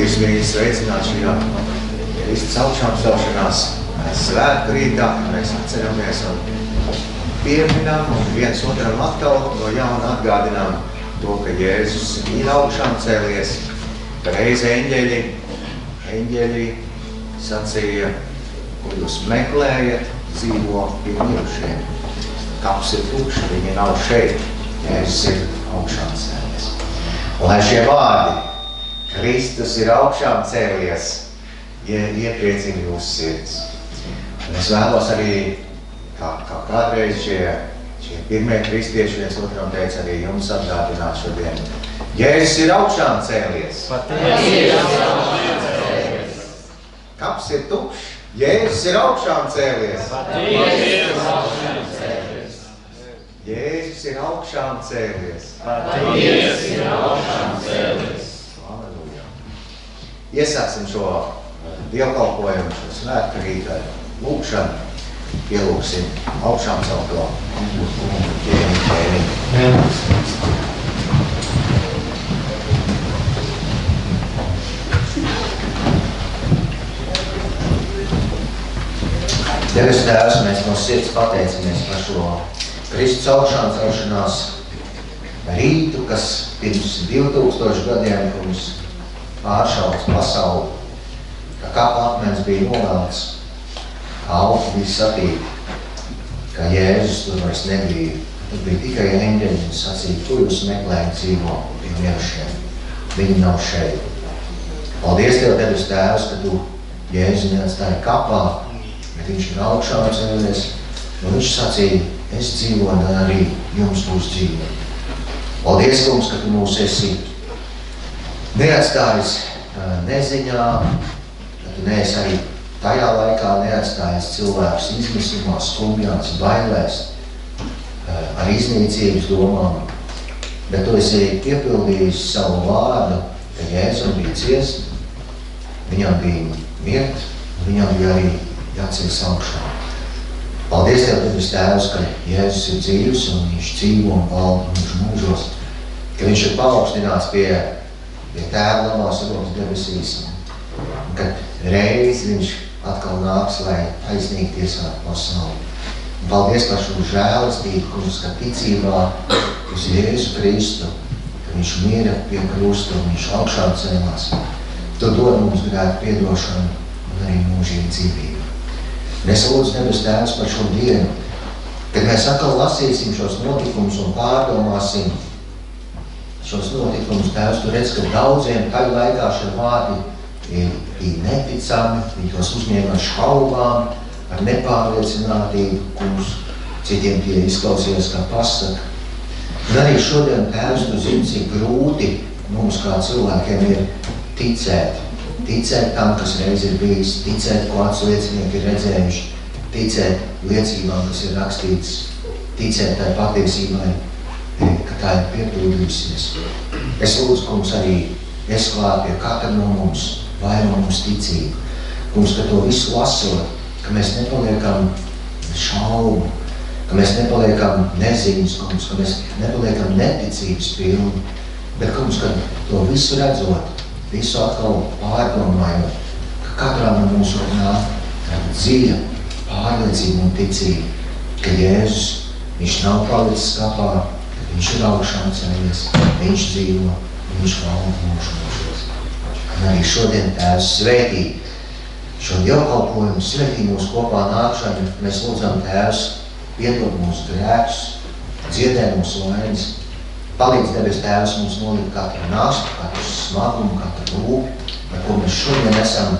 Visu mīļi sveicināt šajā Kristus augšām celšanās svētku rītā, mēs atceramies un pieminām un viens otram atkal no jauna atgādinām to, ka Jēzus ir augšām cēlies, ka reiz eņģeļi sacīja, ko jūs meklējat, dzīvo pie mirušiem. Kaps ir tukšs, viņi nav šeit, Jēzus ir augšām cēlies. Un lai šie vārdi, Kristus ir augšām cēlies, iepriecina jūsu sirds. Un es vēlos arī, kā kādreiz šie pirmie kristieši viens otram teica, arī jums atgādināt šodien. Jēzus ir augšām cēlies. Kaps ir tukšs. Jēzus ir augšām cēlies. Jēzus ir augšām cēlies. Halleluja. Iesāksim šo dievkalpojumu, šo svētku rītu lūkšanu. Pielūksim augšām celto ķēniņu. Devis Tēvs, mēs no sirds pateicamies par šo Kristus augšām celšanās rītu, kas pirms 2000 gadiem mums pāršauts pasauli, ka kapa akmens bija novelts, ka augi bija satīti, ka Jēzus tur vairs nebija. Tur bija tikai eņģeļi un sacīja, kur jūs meklējat dzīvo pie mirušiem. Viņi nav šeit. Paldies Tev, Devis Tēvs, ka Tu Jēzu neatstāji kapā, bet viņš ir augšām cēlies, un viņš sacīja, es dzīvoju, un arī jums būs dzīve. Paldies, Kungs, ka Tu mūs esi neatstājis neziņā, ka Tu neesi arī tajā laikā neatstājis cilvēkus izmisumā, skumjās, bailēs, ar iznīcības domām, bet Tu esi piepildījis savu vārdu, ka Jēzum bija ciest, viņam bija mirt, un viņam bija arī jāceļas augšā. Paldies Tev, Devis Tēvs, ka Jēzus ir dzīvs un viņš dzīvo un valda mūžu mūžos, ka viņš ir paaugstināts pie Tēva labās rokas debesīs, un kad reiz viņš atkal nāks, lai taisnīgi tiesātu pasauli. Un paldies par šo žēlistību, Kungs, ka ticībā uz Jēzu Kristu, ka viņš mira pie krusta un viņš augšām cēlās. Tu dod mums grēku piedošanu un arī mūžīgu dzīvību. Un es lūdzu Debes Tēvs par šo dienu, kad mēs atkal lasīsim šos notikumus un pārdomāsim šos notikumus. Tēvs, Tu redz, ka daudziem tajā laikā šie vārdi bija neticami, viņi tos uzņēma ar šaubām, ar nepārliecinātību, kurus citiem tie izklausījās kā pasaka. Un arī šodien, Tēvs, Tu zini, cik grūti mums kā cilvēkiem ir ticēt tam, kas reiz ir bijis, ticēt, ko acu liecinieki ir redzējuši, ticēt liecībām, kas ir rakstīts, ticēt tai patiesībai, ka tā ir piepildījusies. Es lūdzu, Kungs, arī es klāt pie katra no mums, vairo mums ticību. Kungs, ka to visu lasot, ka mēs nepaliekam šaubu, ka mēs nepaliekam neziņas, Kungs, ka mēs nepaliekam neticības pilni, bet, Kungs, ka to visu redzot, visu atkal pārdomājot, ka katrā no mūsu nāk dziļa pārliecība un ticība, ka Jēzus, viņš nav palicis kapā, ka viņš ir augšām cēlies, viņš dzīvo, viņš valda mūžu mūžos. Un arī šodien Tēvs svētī šo dievkalpojumu, svētī mūsu kopā nākšanu, mēs lūdzam Tēvs piedod mūsu grēkus, dziedē mūsu vainas. Palīdz Debes Tēvs mums nolikt katru nastu, katru smagumu, katru rūpi, par ko mēs šodien esam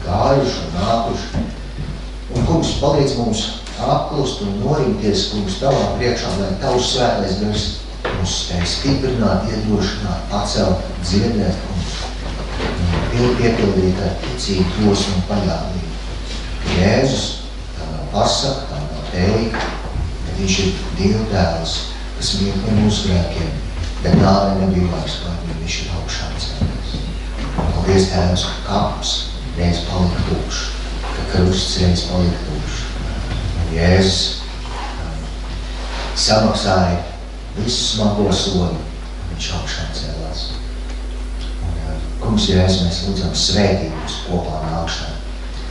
gājuši un nākuši. Un, Kungs, palīdz mums apklust un norimties, Kungs, Tavā priekšā, lai Tavs svētais gars mums spēj stiprināt, iedrošināt, pacelt, dziedēt un piepildīt ar ticību, drosmi un paļāvību. Ka Jēzus tā vēl pasaka, tā vēl teikt, ka viņš ir Dieva dēls, kas bija par mūsu grēkiem, bet nāve nebija vairs par viņu, viņš ir augšām cēlies. Paldies, Tēvs, ka kaps reiz palika tukšs, ka krusts reiz palika tukšs. Un Jēzus samaksāja visu smago sodu, viņš augšām cēlās. Un Kungs, Jēzus, mēs lūdzam svētī mūsu kopā nākšanu.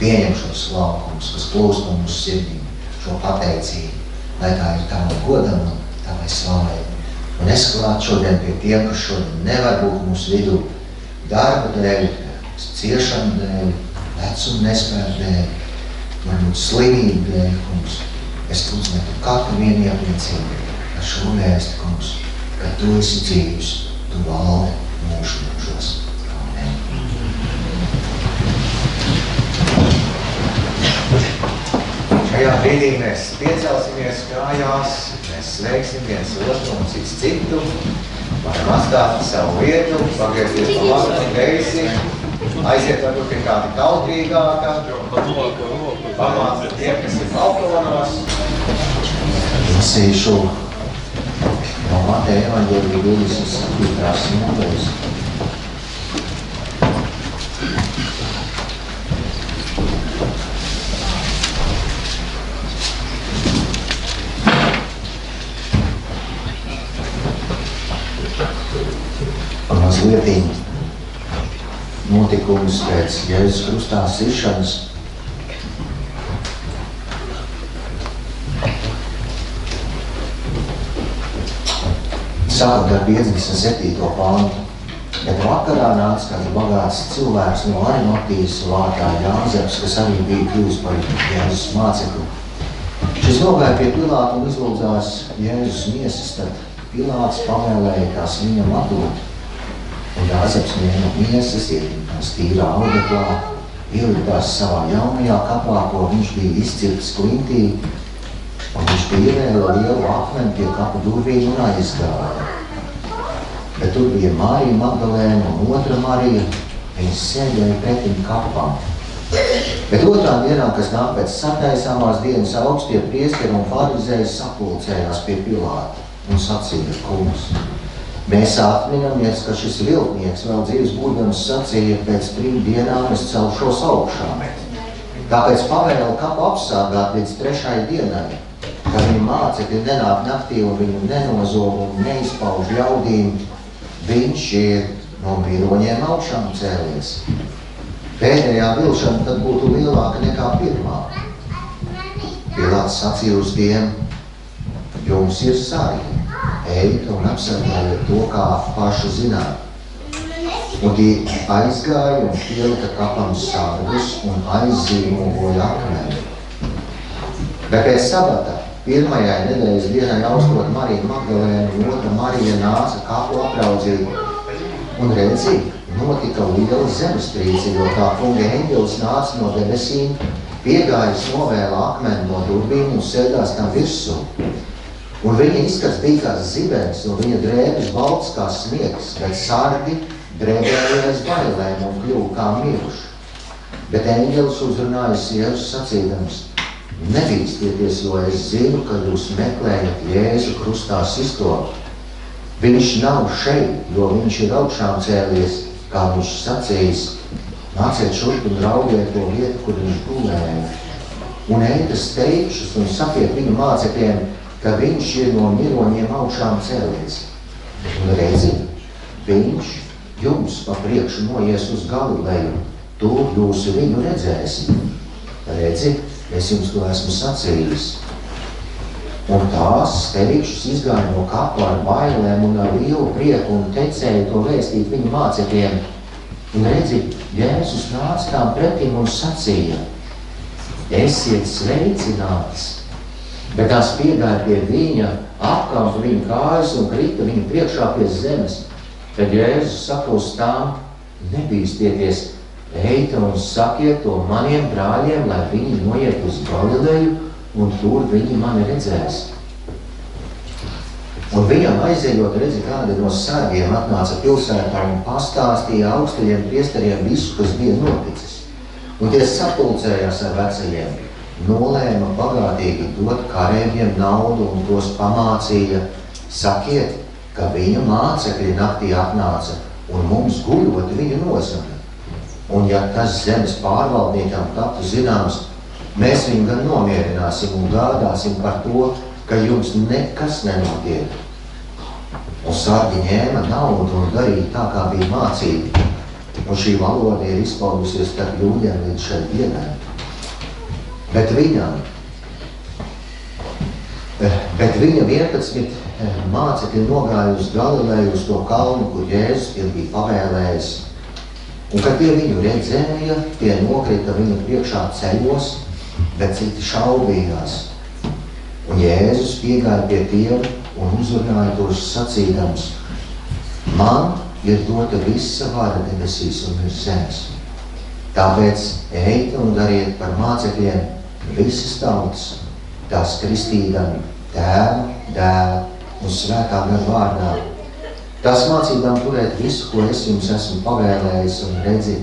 Pieņem šo slaukumus, kas plūst no mūsu sirdīm, šo pateicību, lai tā ir tava godam un tavai slavai. Un es klāt šodien pie tiem, kas šodien nevar būt mūsu vidū, darba dēļ, ciešanu dēļ, vecuma nespēju dēļ, varbūt slimību dēļ, kungs. Es lūdzu, lai tu katru vienu iepriecību ar šo vēsti, kungs, ka tu esi dzīvs, tu valdi mūžu mūžos. Amen. Šajā brīdī mēs piecelsimies kājās, mēs sveiksim viens otru un cits citu, varam atstāt savu vietu, pagriezties pa labi un kreisi, aiziet varbūt pie kādi kautrīgāka, pamāca tiem, kas ir balkonos. Lasīšu no Mateja evaņģēlija 27. nodaļas. Mazliet notikums pēc Jēzus krustā sišanas. Sākot ar 57. pantu, bet vakarā nāca kāds bagāts cilvēks no Arimatijas vārdā Jāzeps, kas arī bija kļuvis par Jēzus mācekli. Šis nogāja pie Pilāta un izlūdzās Jēzus miesas, tad Pilāts pavēlēja tās viņam atdot. Un Jāzeps ņēma miesas, iedintās tīrā audeklā, ieliktās savā jaunajā kapā, ko viņš bija izcirts klintī, un viņš pievēla lielu akmeni pie kapu durvīm un aizgāja. Bet tur bija Marija Magdalēna un otra Marija, viņas sēdēja pretim kapam. Bet otrā dienā, kas nāk pēc sataisāmās dienas, augstie priesteri un farizēji sapulcējās pie Pilāta un sacīja: Kungs, mēs atminamies, ka šis viltnieks vēl dzīves būdams sacīja, pēc 3 dienām es celšos augšā. Tāpēc pavēlu kapu apsargāt līdz 3. dienai, ka viņa mācekļi nenāk naktī un viņu nenozog un neizpauž ļaudīm, viņš ir no miroņiem augšām cēlies. Pēdējā vilšana tad būtu lielāka nekā pirmā. Pilāts sacīja uz tiem: jums ir sargi. Ejiet un apsargājiet to, kā paši zināt. Un tie aizgāja un pielika kapam sargus un aizzīmogoja akmeni. Bet pēc sabata, 1. nedēļas dienai austot Marija Magdalēna un otra Marija nāca kapu apraudzīt. Un redzi, notika liela zemestrīce, jo tā kunga eņģelis nāca no debesīm, piegājis novēla akmeni no durvīm un sēdās tam virsū. Un viņa izskats bija kā zibens, un viņa drēbes balts kā sniegs, bet sargi drēbējās bailēm un kļuva kā miruši. Bet eņģelis uzrunājis Jēzus sacīdams: nebīsties, jo es zinu, ka jūs meklējat Jēzu krustā sisto. Viņš nav šeit, jo viņš ir augšām cēlies, kā viņš sacījis: nāciet šurp un raugiet to vietu, kur viņš gulēja. Un ejiet steigšus un sakiet viņu mācekļiem, ka viņš ir no miroņiem augšām cēlies. Un redzi, viņš jums pa priekšu noies uz Galileju, tur jūs viņu redzēsiet. Redzi, es jums to esmu sacījis. Un tās steigšus izgāja no kapa ar bailēm un ar lielu prieku un tecēja to vēstīt viņu mācekļiem. Un redzi, Jēzus nāca tām pretim un sacīja: esiet sveicinātas. Bet tās piegāja pie viņa, apkauta viņa kājas un krita viņa priekšā pie zemes. Tad Jēzus saka uz tām: nebīstieties, ejiet un sakiet to maniem brāļiem, lai viņi noiet uz Galileju, un tur viņi mani redzēs. Un viņam aizejot, redzi, kādi no sargiem atnāca pilsētā un pastāstīja augstajiem priesteriem visu, kas bija noticis. Un tie sapulcējās ar vecajiem, nolēma bagātīgi dot karēviem naudu un tos pamācīja: sakiet, ka viņa mācekļi naktī atnāca un mums guļot viņu nosaka. Un ja tas zemes pārvaldniekam taptu zināms, mēs viņu gan nomierināsim un gādāsim par to, ka jums nekas nenotiek. Un sargi ņēma naudu un darīja tā, kā bija mācīti. Un šī valoda ir izpaudusies starp jūdiem līdz šai dienai. Bet viņa 11 mācekļi nogāja uz Galileju uz to kalnu, kur Jēzus bija pavēlējis. Un, kad tie viņu redzēja, tie nokrita viņa priekšā ceļos, bet citi šaubījās. Un Jēzus piegāja pie tiem un uzrunāja tos sacīdams: Man ir dota visa vara debesīs un virs zemes. Tāpēc ejiet un dariet par mācekļiem visas tautas, tās kristīdami Tēva, Dēla un Svētā gara vārdā. Tās mācībām turēt visu, ko es jums esmu pavēlējis, un redzi,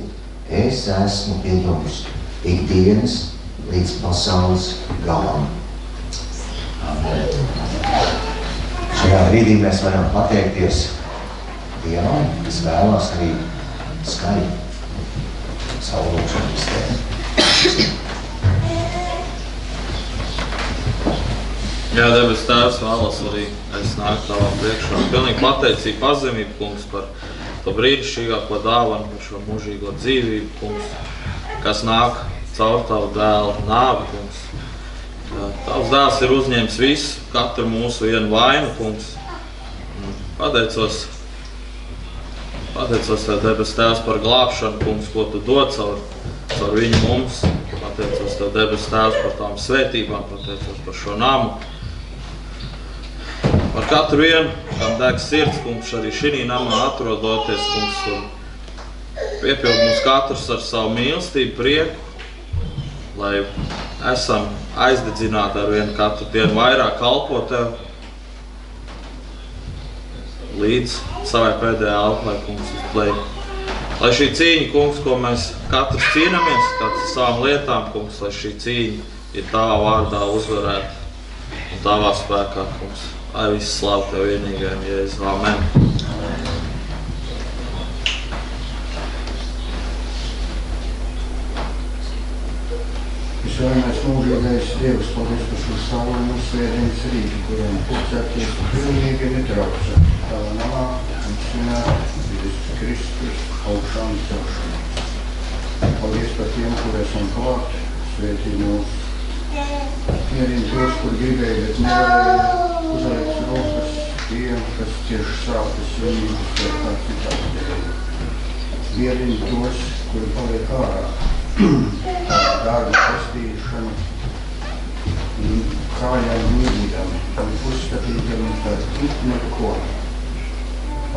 es esmu pie jums ikdienas līdz pasaules galam. Amen. Šajā brīdī mēs varam pateikties Dievam, kas vēlās arī skaļi savu lūgšanu izteikt. Jā, debes Tēvs, vēlos arī es nāku Tavā priekšā. Pilnīgi pateicību, pazemību, kungs, par to brīnišķīgāko dāvanu, par šo mūžīgo dzīvību, kungs, kas nāk caur Tavu dēlu nāvi, kungs. Tavs dēls ir uzņēmis visu, katru mūsu vienu vainu, kungs. Pateicos Tev, debes Tēvs, par glābšanu, kungs, ko Tu dod caur viņu mums. Pateicos Tev, debes Tēvs, par tām svētībām, pateicos par šo namu. Par katru vienu, kam deg sirds, kungs, arī šī namā atrodoties, kungs, un piepild mums katrs ar savu mīlestību, prieku, lai esam aizdedzināti ar vienu katru dienu vairāk kalpot Tev līdz savai pēdējā elpai, kungs, lai šī cīņa, kungs, ko mēs katrs cīnamies, katrs ar savām lietām, kungs, lai šī cīņa ir Tavā vārdā uzvarēta un Tavā spēkā, kungs. Lai viss slavu Tev vienīgajam, Jēzu. Amen. Visvarenais mūžīgais Dievs, paldies par šo savu un svētdienas rītu, kuriem pulcēties pilnīgi netraucē. Tavā namā un svinēt Jēzus Kristus augšām celšanu. Paldies par tiem, kur esam klāt, svētī mūs. Mierina tos, kur gribēja, bet nevarēja uzlikt rokas tiem, kas cieši sāpes slimības vai kā citādi. Mierina tos, kuri paliek ārā. Darba pestīšanu, kājām mīdīdami, un uzskatīdami par tik neko.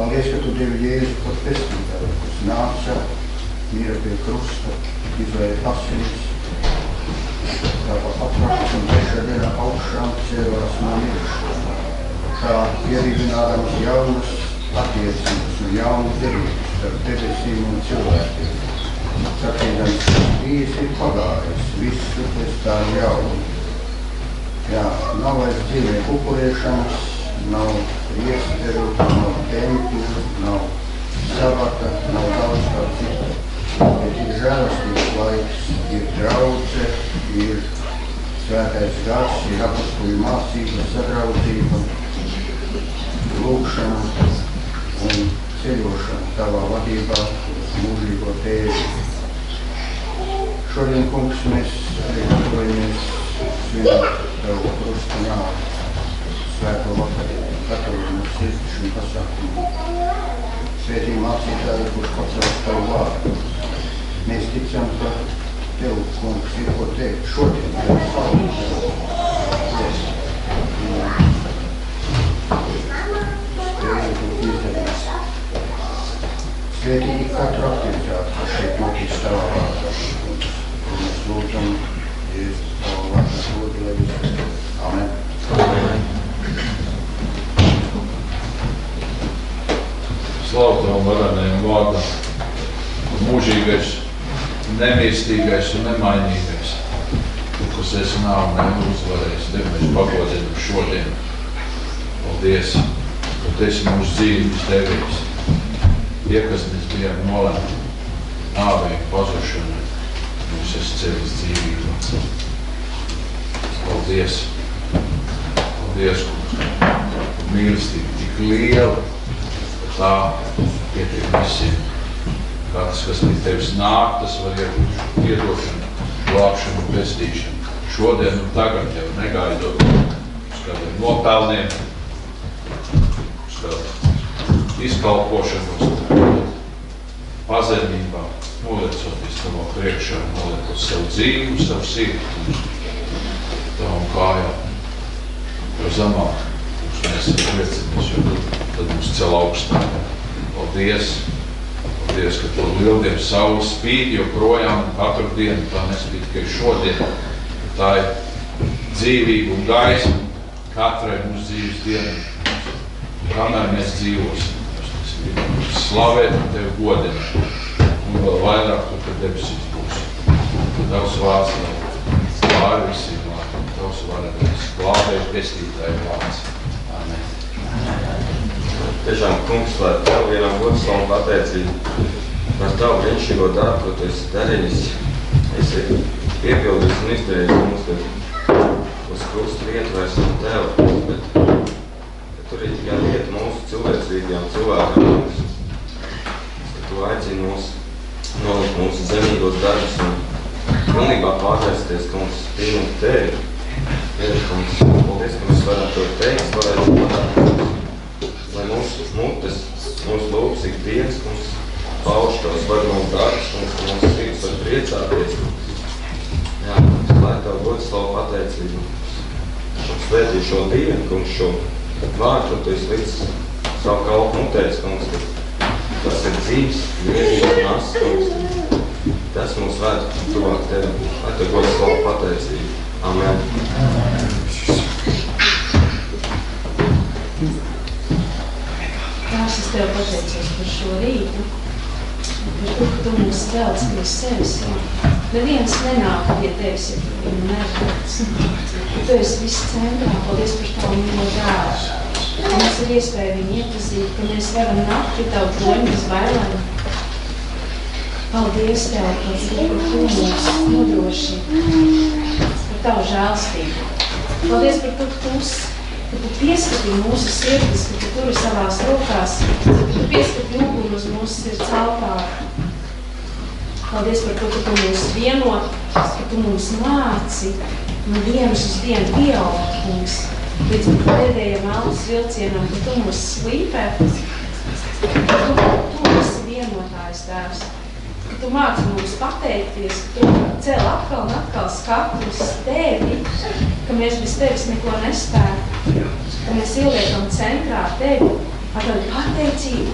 Paldies, ka Tu devi Jēzu par pestītāju, kas nāca, mīra pie krusta, izvēja asinis, tāpēc atrakts un trešā dienā augšām cēlās no mirušana. Tā iedibinādams jaunas attiecības un jaunas derības starp debesīm un cilvēkiem. Sacīdams, bijis ir pagājis, visu pēc tā jaunu. Jā, nav vairs dzīvnieku upurēšanas, nav priesteru, nav tempļu, nav sabata, nav daudz kā cita. Bet ir žēlastības laiks, ir draudze, ir svētais gars, ir apostoļu mācība, sadraudzība, lūgšana un ceļošana Tavā vadībā uz mūžīgo Tēvi. Šodien, kungs, mēs arī gatavojamies svinēt Tavu krusta nāvi, svēto vakariņu, gatavojamies sirdsšanu pasākumu. Svētī mācītāji, kurš pacels Tavu vārdu. Mēs ticam, ka Tev, kungs, ir ko teikt šodien, Tev savu. Svētīgi katru aktivitāti, kas šeit notiks Tavā vārdā. Un mēs lūdzam, Jēzus, Tava vārdā lūdzu, lai viss. Amen. Amen. Slavu Tavam varenajam vārdam, mūžīgais, nemirstīgais un nemainīgais, kas esi nāvi neuzvarējis, Tev mēs pagodinam šodien. Paldies, ka Tu esi mūsu dzīves devējs. Tie, kas mēs bijām nolēmti nāvei, pazušanai, mums esi celis dzīvību. Paldies, kungs, mīlestība tik liela, tā pietiek visiem. Katrs, kas pie tevis nāk, tas var iegūt piedošanu, glābšanu un pestīšanu. Šodien un tagad jau negaidot uz kādiem nopelniem, uz kādu izkalpošanu, uz kādu pazemībā, noliecoties tavā priekšā, noliekot savu dzīvi, savu sirdi, tavam kājām. Jo zamāk mēs liecinamies, jo tad mums cel augstāk. Paldies, ka to lieldienu saule spīd joprojām katru dienu, tā nespīd tikai šodien. Tā ir dzīvība un gaisma katrai mūsu dzīves dienai. Kamēr mēs dzīvosim, mēs gribam slavēt un Tevi godināt. Un vēl vairāk, kad debesīs būs. Tavs vārds nav pāri visiem vārdiem. Tavs varenais glābēji pestītāji vārds. Amen. Tiešām, kungs, lai Tev vienam gods slavu pateicību par Tavu brīnišķīgo darbu, ko Tu esi darījis. Esi piepildījis un izdarījis mums, kad uz krustu vietu vairs nav Tev, bet tur ir tikai vieta mūsu cilvēcīgajām cilvēkam, kungs. Ka Tu aicini mūs nolikt mūsu zemīgos darbus un pilnībā pārvērsties, kungs, pieņemt Tevi. Kungs, paldies, ka mēs varam to teikt, varētu padarīt, lai mūsu mutes, mūsu lūpas ikdienas, kungs, pauž Tavs varmos darbus, kungs, ka mūsu sirds var priecāties. Jā, kungs, lai Tev gods slavu pateicību. Un svētī šo dienu, kungs, šo vārdu, un Tu esi līdz savu kalpu mutēs, kungs, ka tas ir dzīves, griezīgs un asas, kungs. Tas mūs vēd tuvāk Tev, lai Tev gods slavu pateicību. Amen. Tās es Tev pateicos par šo rītu, par to, ka Tu mūs velc pie sevis. Neviens nenāk pie Tevis, ja Tu viņu nevelc. Tu esi viss centrā. Paldies par Tavu mīlo dēlu. Mums ir iespēja viņu iepazīt, ka mēs varam nākt pie Tavu troņu bez bailēm. Paldies Tev, par to, ka Tu mūs nodrošini. Tavu žēlstību. Paldies par to, ka Tu pieskatīji mūsu sirdis, ka Tu turi savās rokās, ka Tu pieskatīji uguni uz mūsu sirds altāru. Paldies par to, ka Tu mūs vieno, ka Tu mums māci no dienas uz dienu pieaugt mums. Līdz pēdējiem elpas vilcienam, ka Tu mūs slīpē, ka Tu esi vienotājs Tēvs. Tu māci mums pateikties, ka Tu cel atkal un atkal skatu uz Tevi, ka mēs bez Tevis neko nespētu, ka mēs ieliekam centrā Tevi ar tādu pateicību,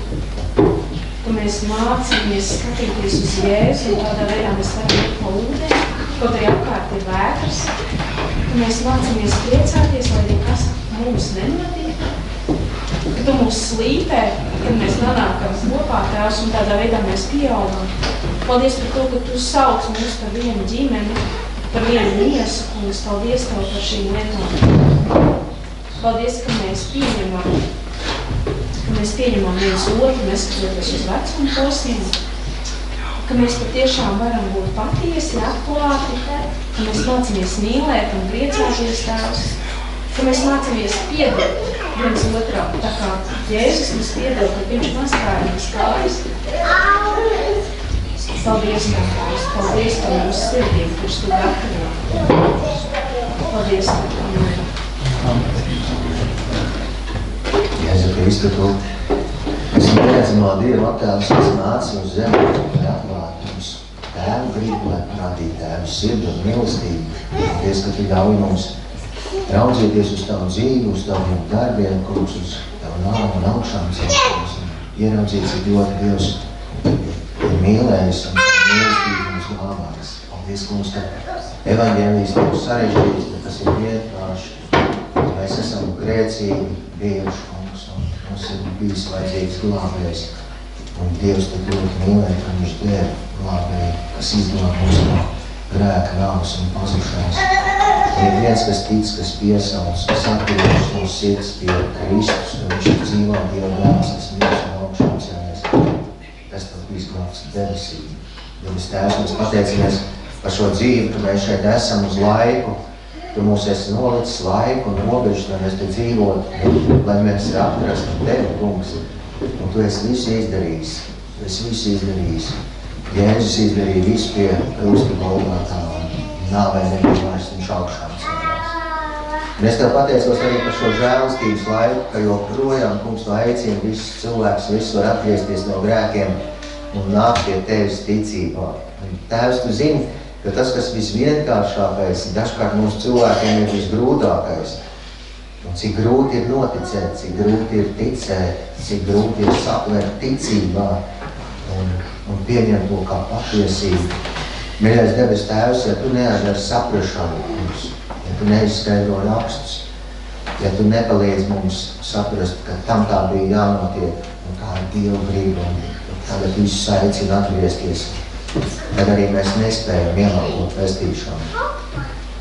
ka mēs mācāmies skatīties uz Jēzu un tādā veidā mēs varam iet pa ūdeni, kaut arī apkārt ir vētras, ka mēs mācāmies priecāties, lai nekas mums nenotiek, ka Tu mūs slīpē, kad mēs nonākam kopā Tēvs un tādā veidā mēs pieaugam. Paldies par to, ka Tu sauc mūs par vienu ģimeni, par vienu miesu, kungs. Paldies Tev par šīm lietām. Paldies, ka mēs pieņemam viens otru, neskatoties uz vecumu posmiem, ka mēs patiešām varam būt patiesi, atklāti, ka mēs mācāmies mīlēt un priecāties Tēvs, ka mēs mācāmies piedot viens otram, tā kā Jēzus mums piedod, ka Viņš mazgāja mums kājas. Paldies, Tēvs, paldies par mūsu sirdīm, kurš Tu gatavo. Paldies, Tēvs. Jēzu Kristu, Tu esi neatzimā Dieva attēls, kas nāca uz zemi, lai atklātu mums Tēvu gribu, lai parādītu Tēvu sirdi un mīlestību. Paldies, ka Tu ļauj mums raudzīties uz Tavu dzīvi, uz Taviem darbiem, kungs, uz Tavu nāvu un augšām celšanos, un ieraudzīt, cik ļoti Dievs ir mīlējis un mīlestību mums glābājis. Paldies, kungs, ka evaņģēlijs nav sarežģīts, bet tas ir vienkārši. Mēs esam grēcīgi, bijuši, kungs, un mums ir bijis vajadzīgs glābējs. Un Dievs tik ļoti mīlēja, ka Viņš dēļ glābēja, kas izglāb mūs no grēka, nāves un pazušanas. Un ir viens, kas tic, kas piesauc, kas atgriežas no sirds pie Kristus, ka Viņš ir dzīvā Dieva dēls, kas mirs un augšām cēlies. Tas tad izglābs debesīm. Debes Tēvs, mēs pateicamies par šo dzīvi, ka mēs šeit esam uz laiku. Tu mūs esi nolicis laiku un robežu, lai mēs te dzīvotu, lai mēs atrastu Tevi, kungs. Un Tu esi visu izdarījis. Tu esi visu izdarījis. Jēzus izdarīja visu pie krusta Golgotā un nāvē nebija vairs viņš augšām celās. Un es tev pateicos arī par šo žēlastības laiku, ka joprojām, kungs, tu aicini visus cilvēkus, visus var atgriezties no grēkiem un nāk pie tevis ticībā. Un Tēvs, tu zini, ka tas, kas visvienkāršākais, dažkārt mūsu cilvēkiem ir visgrūtākais. Un cik grūti ir noticēt, cik grūti ir ticēt, cik grūti ir satvert ticībā un pieņemt to kā patiesību. Mīļais debes Tēvs, ja tu neatdari saprašanu mums, ja tu neizskaidro rakstus, ja tu nepalīdz mums saprast, ka tam tā bija jānotiek un kā ir Dieva grība un tagad visus aicina atgriezties, tad arī mēs nespējam ielāgot pestīšanu.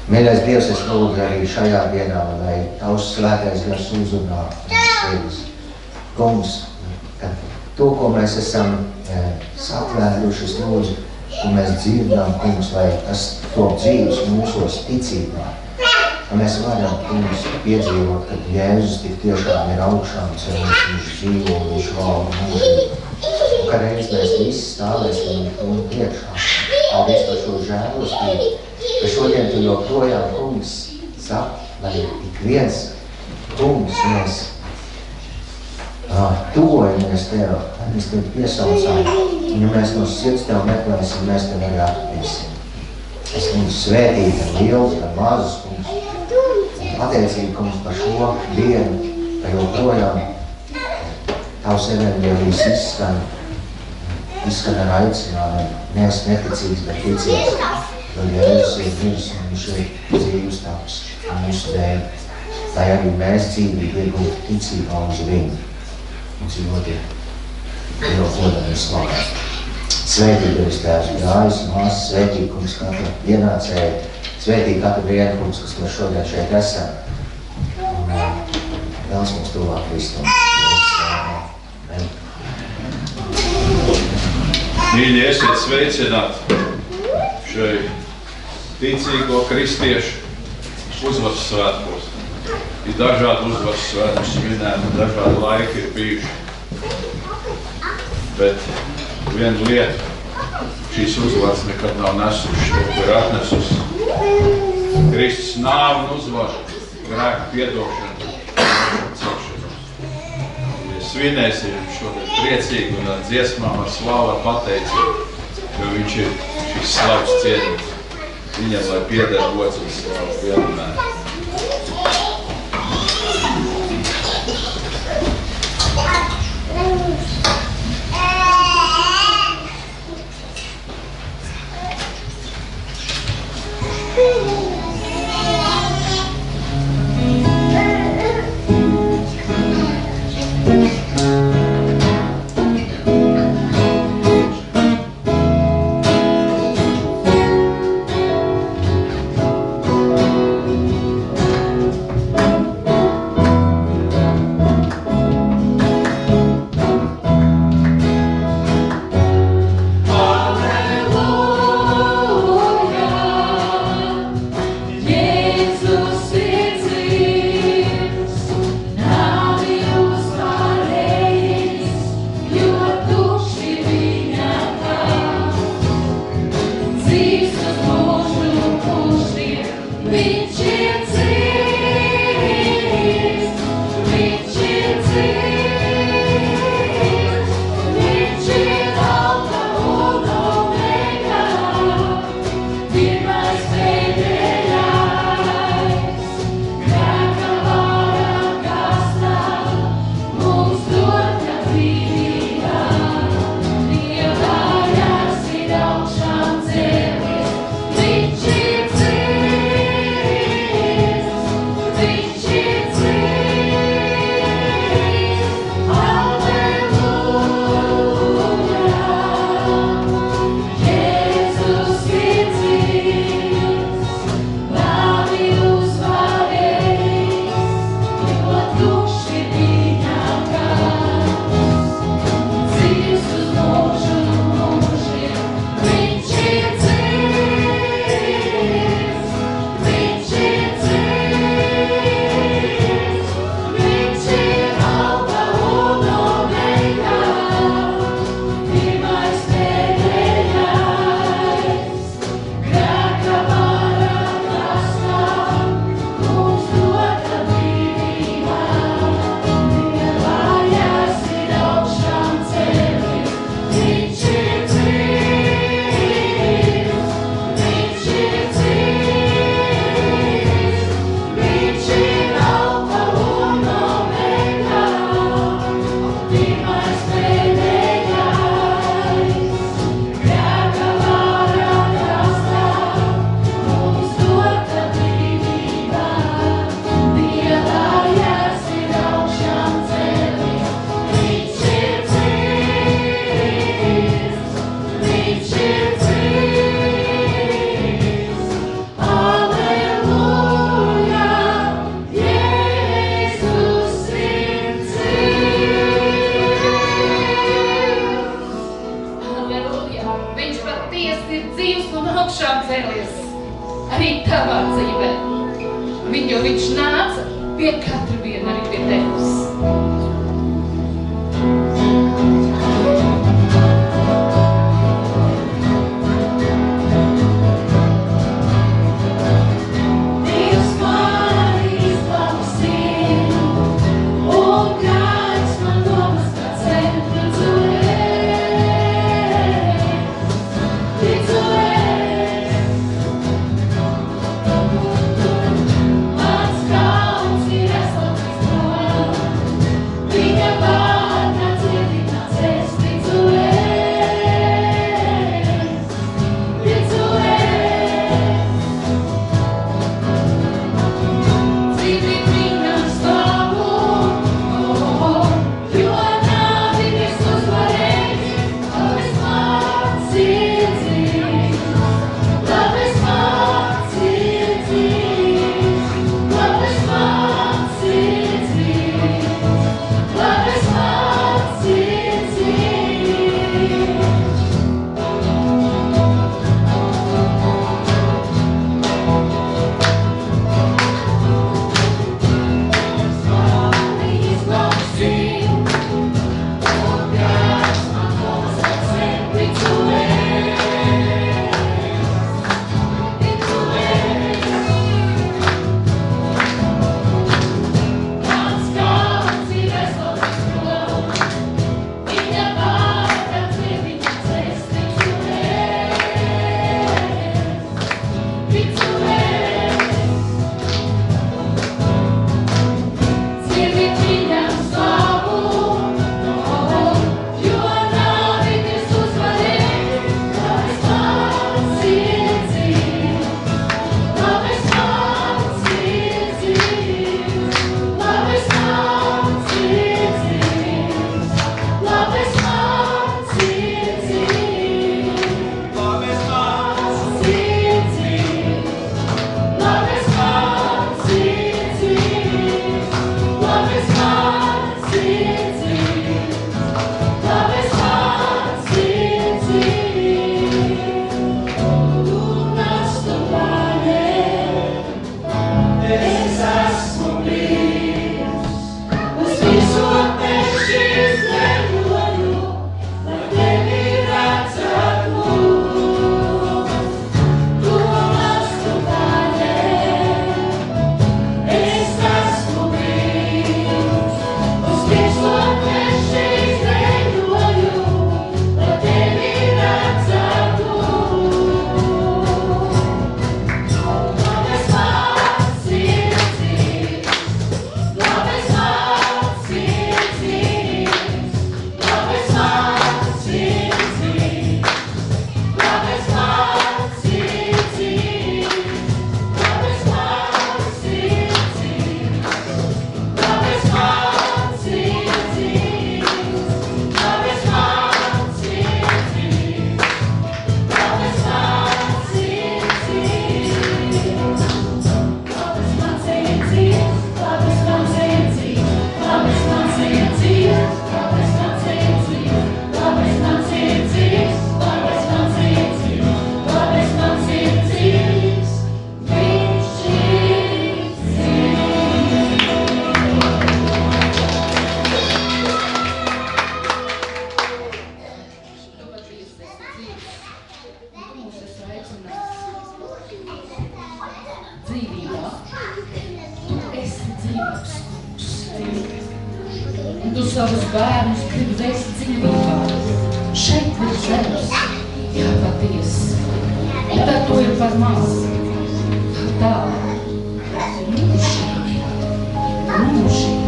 Mīļais Dievs, es lūdzu arī šajā dienā, lai Tavs svētais gars uzrunā sevis. Kungs, ka to, ko mēs esam satvēruši, es lūdzu, ko mēs dzirdām, kungs, lai tas top dzīves mūsos ticībā. Ka mēs varam, kungs, piedzīvot, ka Jēzus tik tiešām ir augšām ceļš, viņš dzīvo, viņš valda mūžīgi. Un ka reiz mēs visi stāvēsim un priekšā. Paldies par šo žēlastību. Ka šodien tu joprojām, kungs, saka, lai ik viens, kungs, mēs tuvojamies Tev, lai mēs Tev piesaucām. Un ja mēs no sirds Tev meklēsim, mēs Tev arī atradīsim. Es mums svētīgi gan liels, gan mazus, kungs. Pateicīgi, kungs, par šo dienu, ka joprojām Tavs evanģēlijs izskan ar aicinājumu. Neesi neticīgs, bet ticīgs. Jo Jēzus ir miris un viņš ir dzīvs taps mūsu dēļ, lai arī mēs dzīvīgi iegūtu ticībā uz viņu un dzīvot Dieva godam un slavā. Svētīgi Dievs Tēvs, brāļus, māsas, svētīgi, kungs, katru ienācēju, svētīgi katru vienu, kungs, kas mēs šodien šeit esam. Un vēlas mums tuvāk Kristum. Mīļi, esiet sveicināti šai ticīgo kristiešu uzvaras svētkos. Ir dažādi uzvaras svētki svinēti, dažādi laiki ir bijuši. Bet viena lieta, šīs uzvaras nekad nav nesuši, to, ko ir atnesusi. Kristus nāvi un uzvaru, grēku piedošanu, celšanos. Svinēsim šodien priecīgi un ar dziesmām, ar slavu, ar pateicību, jo viņš ir šis slavs cienīts. Viņam, lai pieder gods un slavu vienmēr. Jēzus ir dzīvs, nāvi uzvarējis. savus bērnus grib vest dzīvībā. Šeit virs zemes, jā, patiesi. Un tad to ir par maz. Tā, mūžīgi.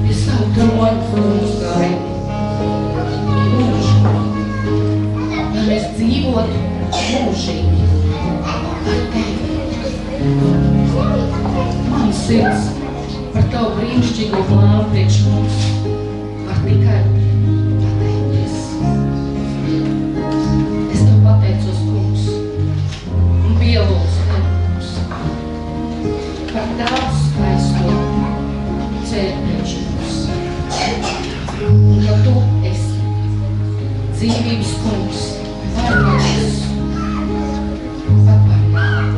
Es savu tronu kungs gaidi. Mūžīgi. Lai mēs dzīvotu mūžīgi. Ar tevi. Man sirds par tavu brīnišķīgo plānu priekš mums. Var tikai pateikties. Es tev pateicos, kungs, un pielūdzu tevi, kungs, par tavu skaisto ceļu priekš mums. Un ka tu esi dzīvības kungs, vainīgs, paparnāk,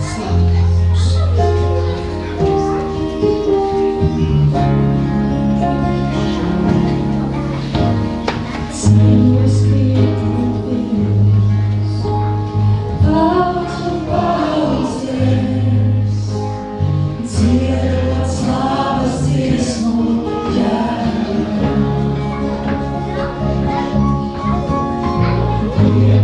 slavu tev, kungs. Yeah.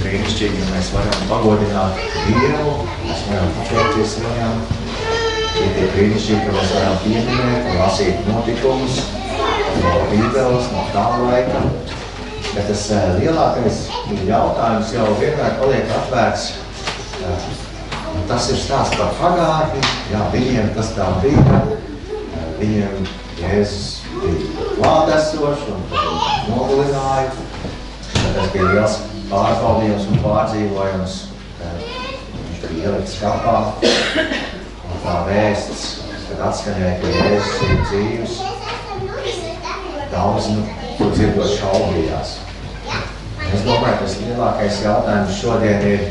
Brīnišķīgi, ja mēs varam pagodināt Dievu, mēs varam pateikties viņam. Ir brīnišķīgi, ka mēs varam pieminēt un lasīt notikumus no Bībeles, no tā laika. Bet tas lielākais jautājums jau vienmēr paliek atvērts. Tas ir stāsts par pagātni. Jā, viņiem tas tā bija. Viņiem Jēzus bija klātesošs un nogalināja. Tas bija liels pārbaudījums un pārdzīvojums. Viņš bija ielikts kapā. Un tā vēsts, kad atskanēja, ka Jēzus ir dzīvs, daudz, to dzirdot šaubījās. Es domāju, tas lielākais jautājums šodien ir,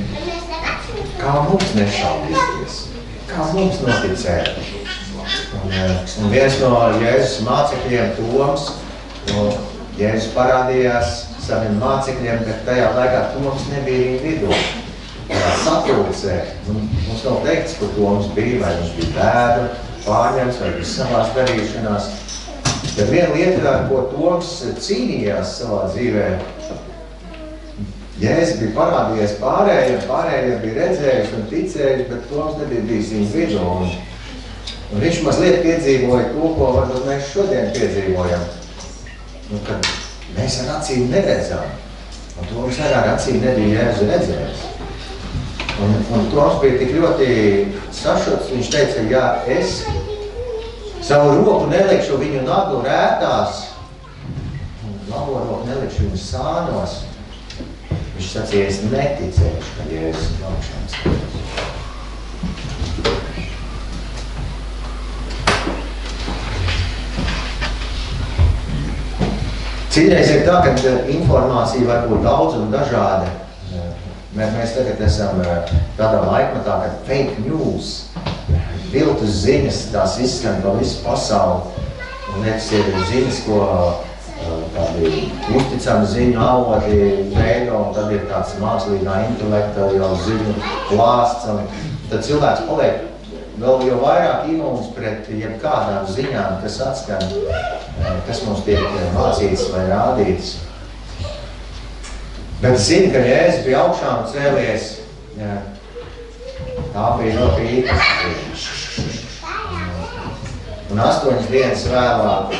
kā mums nešaubīties, kā mums noticēt. Un viens no Jēzus mācekļiem, Toms, Jēzus parādījās saviem mācekļiem, bet tajā laikā Toms nebija vidū. Sapulcē, mums nav teikts, kur Toms bija, vai viņš bija bēdu, pārņems, vai bija savās darīšanās. Bet viena lieta, ar ko Toms cīnījās savā dzīvē, Jēzus bija parādījies pārējie bija redzējuši un ticējuši, bet Toms nebija bijis viņu vidū. Un viņš mazliet piedzīvoja to, ko varbūt mēs šodien piedzīvojam. Kad mēs ar acīm neredzam, un Toms arī ar acīm nebija Jēzu redzējis. Un Toms bija tik ļoti sašuts, viņš teica, ja es savu roku nelikšu viņu nagu rētās, un labo roku nelikšu viņu sānos, viņš sacīja, es neticēšu, ka Jēzus ir augšām celties. Citreiz ir tā, ka informācija var būt daudz un dažāda. Mēs tagad esam tādā laikmatā, kad fake news, viltus ziņas, tās izskan pa visu pasauli. Un liekas, ir ziņas, ko tādi uzticami ziņu avoti veido, un tad ir tāds mākslīgā intelekta jau ziņu klāsts. Tad cilvēks paliek vēl jau vairāk imūns pret jebkādām ziņām, kas atskan, kas mums tiek mācīts vai rādīts. Bet zini, ka Jēzus bija augšām cēlies, tā bija ļoti īpaša. Un 8 dienas vēlāk,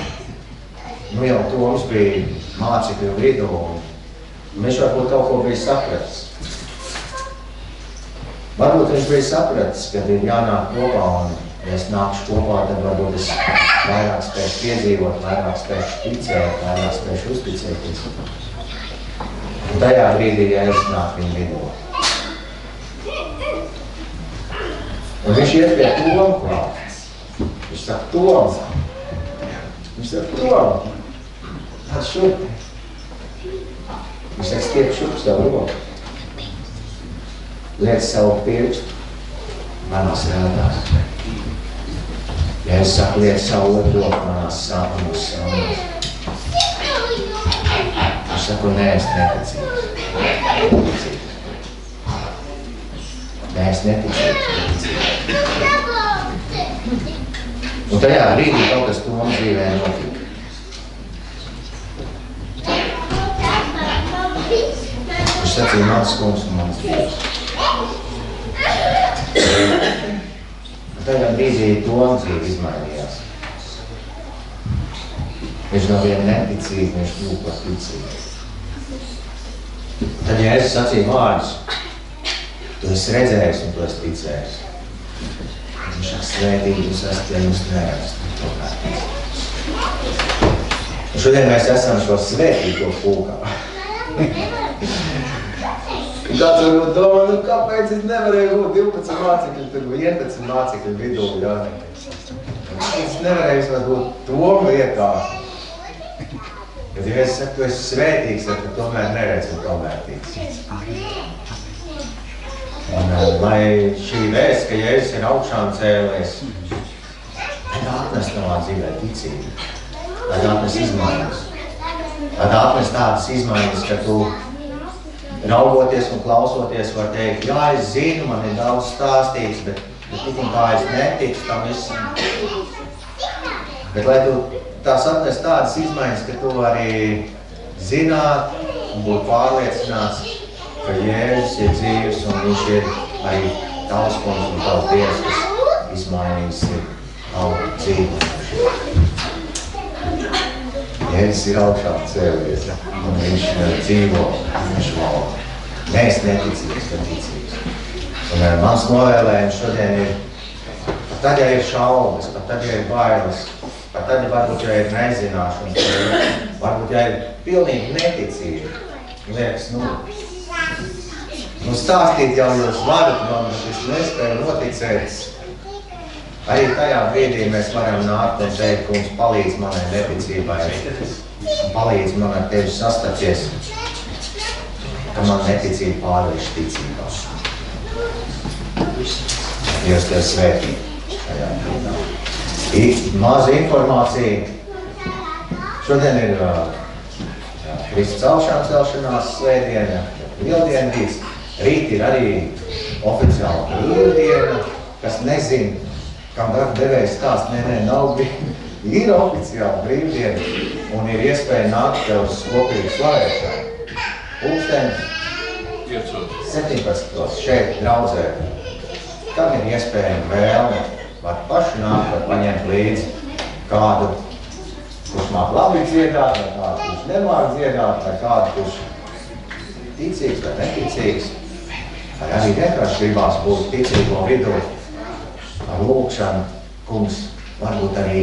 jau Toms bija mācekļu vidū, un viņš varbūt kaut ko bija sapratis. Varbūt viņš bija sapratis, kad ir jānāk kopā, un ja es nākšu kopā, tad varbūt es vairāk spēšu piedzīvot, vairāk spēšu ticēt, vairāk spēšu uzticēties. Un tajā brīdī Jēzus nāk viņu vidū. Un viņš iet pie Toma klāt. Viņš saka, Tom. Viņš saka, Tom. Nāc šurp. Viņš saka, stiep šurp savu roku. Liec savu pirkstu manās rādās. Jēzus saka, liec savu otru roku manās sāpumos sāpumos. Viņš saka, nē, es neticīšu. Nē, es neticīšu. tajā brīdī kaut kas Toma dzīvē notika. Viņš sacīja mans kungs un mans Dievs. Tajā brīdī Toma dzīve izmainījās. Viņš no viena neticība, viņš kļūst par ticību. Tad, ja es sacīju vārdus, tu esi redzējis un tu esi ticējis. Viņš saka, svētīgi jūs esat, ja jūs neesat. Un šodien mēs esam šo svētīgo pulkā. Kāds varbūt domā, nu kāpēc es nevarēju būt 12 mācekļi, tur 11 mācekļi vidū, jā. Es nevarēju būt Toma vietā. Bet, ja es saku, tu esi svētīgs, tad tu tomēr neredz un tomēr tici. Un lai šī vēsts, ka Jēzus ir augšām cēlies, tad atnes tavā dzīvē ticību, tad atnes izmaiņas. Tad atnes tādas izmaiņas, ka tu raugoties un klausoties var teikt, jā, es zinu, man ir daudz stāstīts, bet tik un kā es neticu tam visam. Bet lai tu tās atnes tādas izmaiņas, ka tu vari zināt un būt pārliecināts, ka Jēzus ir dzīves un viņš ir arī tavs kungs un tavs Dievs, kas izmainīs tavu dzīvi. Jēzus ir augšām cēlies un viņš dzīvo, viņš valda. Mēs neticības, bet ticības. Un mans novēlējums šodien ir, pat tad, ja ir šaubas, pat tad, ja ir bailes, pat tad, varbūt, ja ir nezināšana, varbūt, ja ir pilnīgi neticība, liekas, stāstīt jau jūs varat, man, bet es nespēju noticēt. Arī tajā brīdī mēs varam nākt un teikt, kungs, palīdz manai neticībai, palīdz man ar tevi sastapties, ka man neticība pārvērš ticībā. Dievs tev svētī šajā brīdā. Maza informācija. Šodien ir Kristus augšām celšanās svētdiena, lieldiena rīts. Rīt ir arī oficiāla brīvdiena, kas nezin, kam darba devējs stāst, nav brīvdiena. Ir oficiāla brīvdiena un ir iespēja nākt uz kopīgu slavēšanu. Pulkstenis 17. šeit draudzē. Kam ir iespējama vēlme, var paši nākt, var paņemt līdzi kādu, kurš māk labi dziedāt, vai kādu, kurš nemāk dziedāt, vai kādu, kurš ticīgs vai neticīgs. Vai arī vienkārši gribās būt ticīgo vidū ar lūkšanu. Kungs, varbūt arī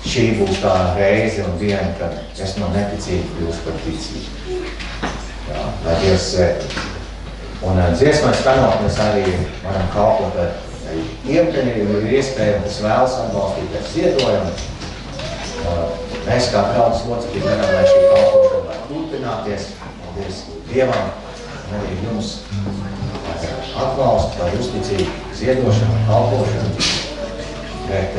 šī būs tā reize un diena, kad es no neticību kļūstu par ticību. Jā, lai Dievs svētī. Un dziesmai skanot mēs arī varam kalpot ar iepeni, ir iespēja, kas vēlas atbalstīt ar ziedojumu. Mēs kā draudzes locekļi varam, lai šī kalpošana var turpināties. Paldies Dievam un arī jums atbalstu par uzticību, ziedošanu, kalpošanu. Bet,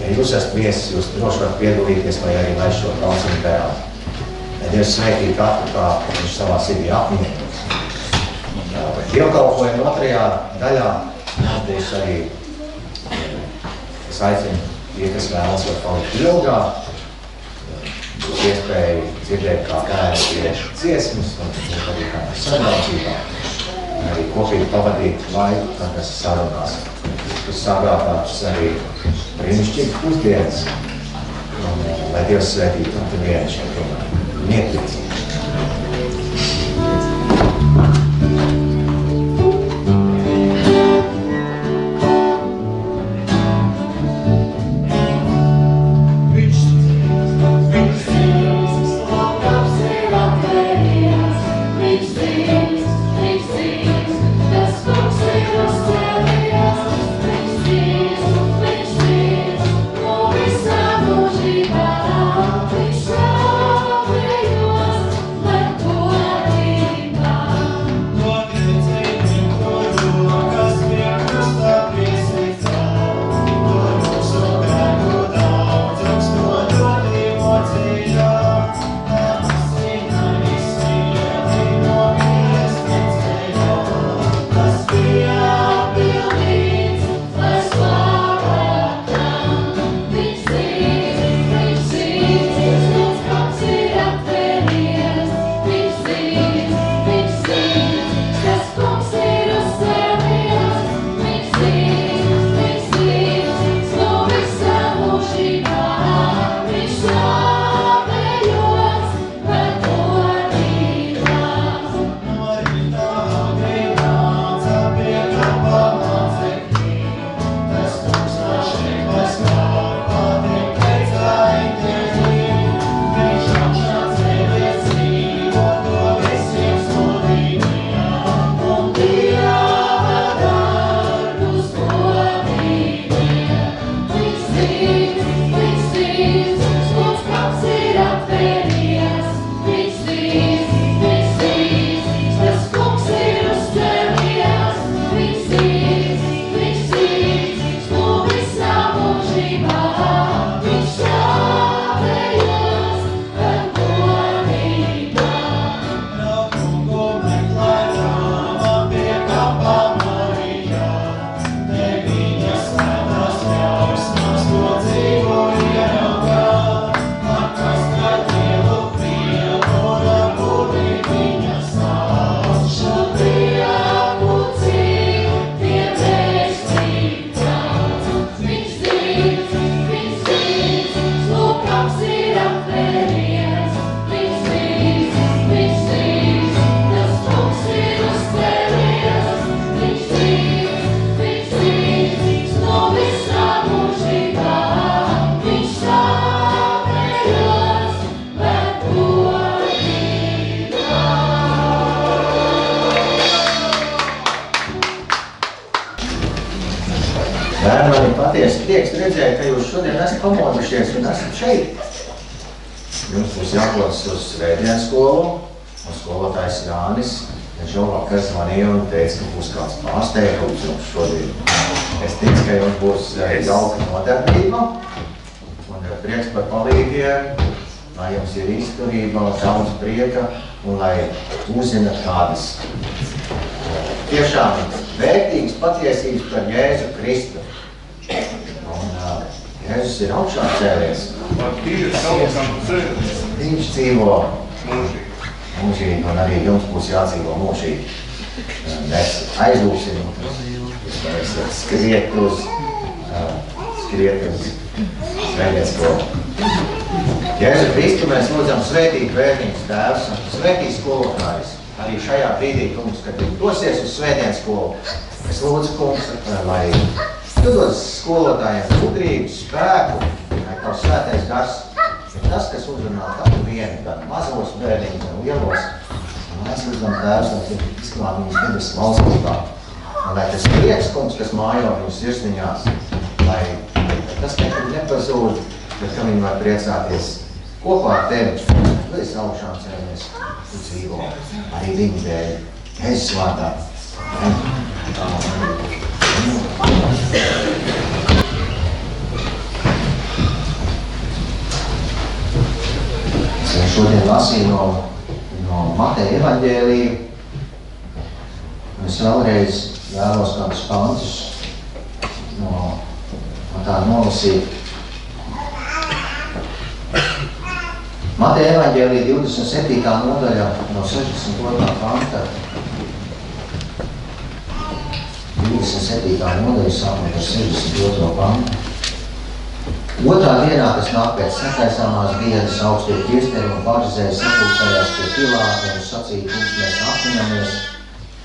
ja jūs esat viesis, jūs droši varat piedalīties vai arī lai šo trauciņu garām. Dievs svētī katru, kā viņš savā sirdī apmierināts. Dievkalpojuma otrajā daļā būs arī, es aicinu tie, kas vēlas var palikt ilgāk, būs iespēja dzirdēt kā bērns pie dziesmas un arī kā sadraudzībā. Arī kopīgi pavadīt laiku, kad tas sarunās. Tas sagādātas arī brīnišķīgi pusdienas. Un, lai Dievs svētī katru vienu šeit runāt. Mieklīgi. Let prieks redzēt, ka jūs šodien esat pamodušies un esat šeit. Jums būs jādodas uz svētdienas skolu, un skolotājs Jānis jau vakar zvanīja un teica, ka būs kāds pārsteigums jums šodien. Es ticu, ka jums būs jauka nodarbība un prieks par palīgiem, lai jums ir izturība, daudz prieka un lai uzzināt kādas tiešām vērtīgas patiesības par Jēzu Kristu. Un Jēzus ir augšā cēlies. Viņš dzīvo mūžīgi, un arī jums būs jādzīvo mūžīgi. Mēs aizlūksim, mēs skriet uz svētdienas skolu. Jēzu Kristu mēs lūdzam svētīt bērniņus tēvs un svētīt skolotājus. Arī šajā brīdī, kungs, kad viņi dosies uz svētdienas skolu, es lūdzu, kungs, lai tu dod skolotājiem gudrību, spēku, lai tavs svētais gars ir tas, kas uzrunā katru vienu, gan mazos bērniņus, gan lielos. Un mēs lūdzam tēvs, lai tu izklāt viņus debesu valstībā. Un lai tas prieks, kungs, kas mājo viņu sirsniņās, lai tas nekad nepazūd, bet ka viņi var priecāties kopā ar tevi. Tu esi augšām cēlies, tu dzīvo arī viņu dēļ. Jēzus vārdā. Es šodien lasīju no Mateja evaņģēlija. Es vēlreiz vēlos kādus pantus no tā nolasīt. Mateja evaņģēlija 27. nodaļa no 62. panta. 27. nodaļa sākot ar 62. pantu. Otrā dienā, kas nāk pēc sataisāmās dienas, augstie priesteri un farizēji sapulcējās pie Pilāta un sacīja, kungs, mēs apņemamies,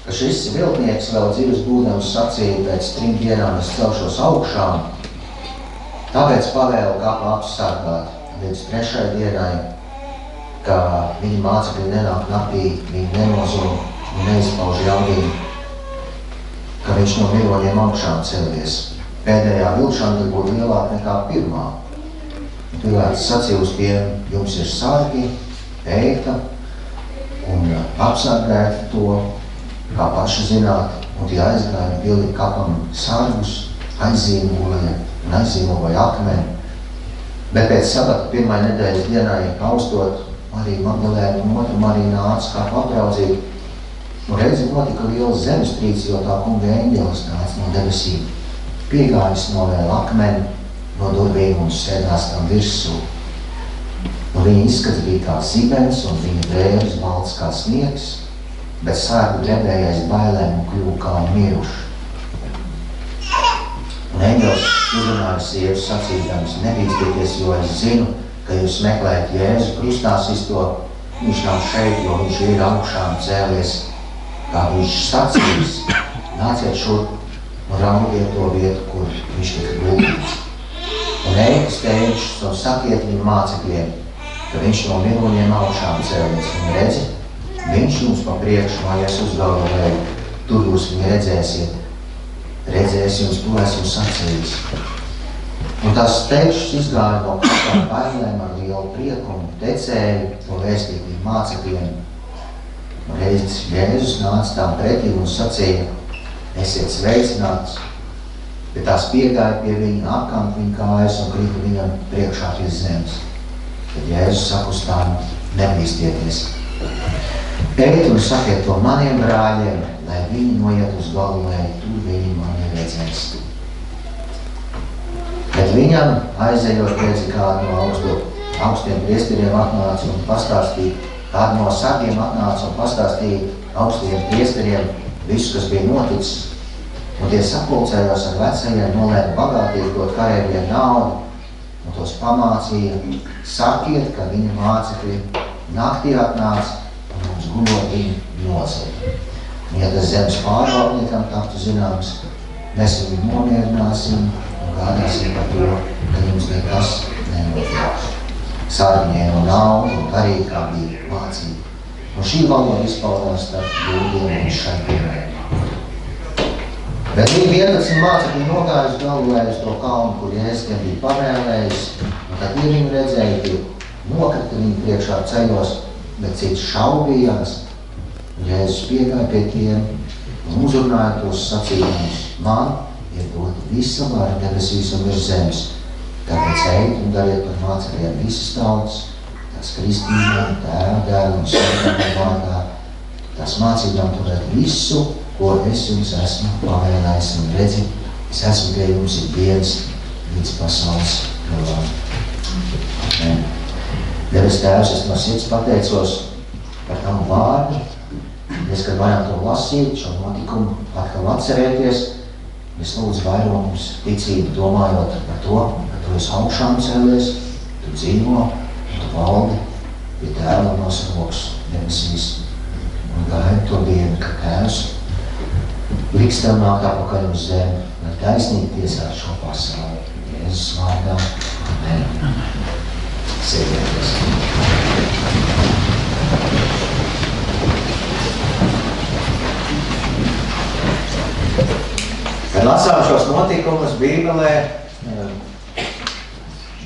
ka šis viltnieks vēl dzīves būdams sacīja, pēc 3 dienām es celšos augšām, tāpēc pavēlu kapu apsargāt līdz 3. dienai, ka viņi mācekļi nenāk naktī, viņi nenozog un neizpauž jaudību, ka viņš no miroņiem augšām celies. Pēdējā vilšana tad būtu lielāka nekā pirmā. Pilāts sacīja uz tiem, jums ir sargi, eita un apsargājiet to, kā paši zināt, un tie aizgāja un pildīja kapam sargus, aizīmoja un aizīmoja akmeni. Bet pēc sabata 1. nedēļas dienai austot, Marija Magdalēna un otra Marija nāca kapu apdraudzīt. Un redzi, notika liela zemestrīce, jo tā kunga eņģelis nāca no debesīm. Piegājis novēl akmeni no durvīm un sēdās tam virsū. Un viņa izskats bija kā zibens un viņa drēbes balts kā sniegs, bet sārgu drebējais bailēm un kļuva kā miruši. Un eņģelis uzrunāja sievu sacīdams, nebīsties, jo es zinu, ka jūs meklējat Jēzu krustā sisto, viņš nav šeit, jo viņš ir augšām cēlies, kā viņš sacījis, nāciet šurp un raudiet to vietu, kur viņš tika gultīts. Un ejiet steigšus un sakiet viņu mācekļiem, ka viņš no miroņiem augšām cēlies. Un redzi, viņš jums pa priekšu mājies uz Galileju, tur jūs viņu redzēsiet. Redzēs jums, to esmu sacījis. Un tās steigšus izgāja no katām bailēm ar lielu prieku un tecēju to vēstīt viņu mācekļiem. Un redz, Jēzus nāca tām pretī un sacīja, esiet sveicināts, bet tās piegāja pie viņa, apkamp viņa kājas un krita viņam priekšā pie zemes. Tad Jēzus saka uz tām, nebīstieties. Ejiet un sakiet to maniem brāļiem, lai viņi noiet uz Galileju, tur viņi mani redzēs. Bet viņam aizejot redzi kādu no augstiem priesteriem atnāca un pastāstīja, kādu no sargiem atnāca un pastāstīja augstiem priesteriem visu, kas bija noticis. Un tie sapulcējos ar vecajiem, nolēma bagātīgi dot kareiviem naudu un tos pamācīja, sakiet, ka viņa mācekļi naktī atnāca un mums gulot viņu nozagt. Un ja tas zemes pārvaldniekam taktu zināms, mēs viņu nomierināsim un gādāsim par to, ka jums nekas nenotieks. Sargi ņēma naudu un darīja, kā bija mācība. Un šī valoda izpaudās starp jūdiem un šai dienai. Bet viņi 11 mācekļi nogāja uz Galilēju uz to kalnu, kur Jēzus tiem bija pavēlējis, un tad viņi redzēja, ka nokrita viņi priekšā ceļos, bet cits šaubījās. Jēzus piegāja pie tiem un uzrunāja tos sacījumus. Man ir dota visa vara debesīs un virs zemes. Tāpēc ejiet un dariet par mācekļiem visas tautas, tās kristīnām, Tēva, Dēla un Svētā vārdā, tās mācībām turēt visu, ko es jums esmu pavēlējis, un redzi, es esmu pie jums ik dienas līdz pasaules galam. Amen. Debes Tēvs, es no sirds pateicos par tavu vārdu. Mēs, kad varam to lasīt, šo notikumu atkal atcerēties, es lūdzu vairo mums ticību, domājot par to, ka tu esi augšām cēlies, tu dzīvo, tu valdi pie Tēva nos rokas debesīs. Un gaidi to dienu, ka Tēvs liks tev nākt apakaļ uz zemi, lai taisnīgi tiesāt šo pasauli. Jēzus vārdā. Amen. Sēdieties. Kad lasām šos notikumus Bībelē,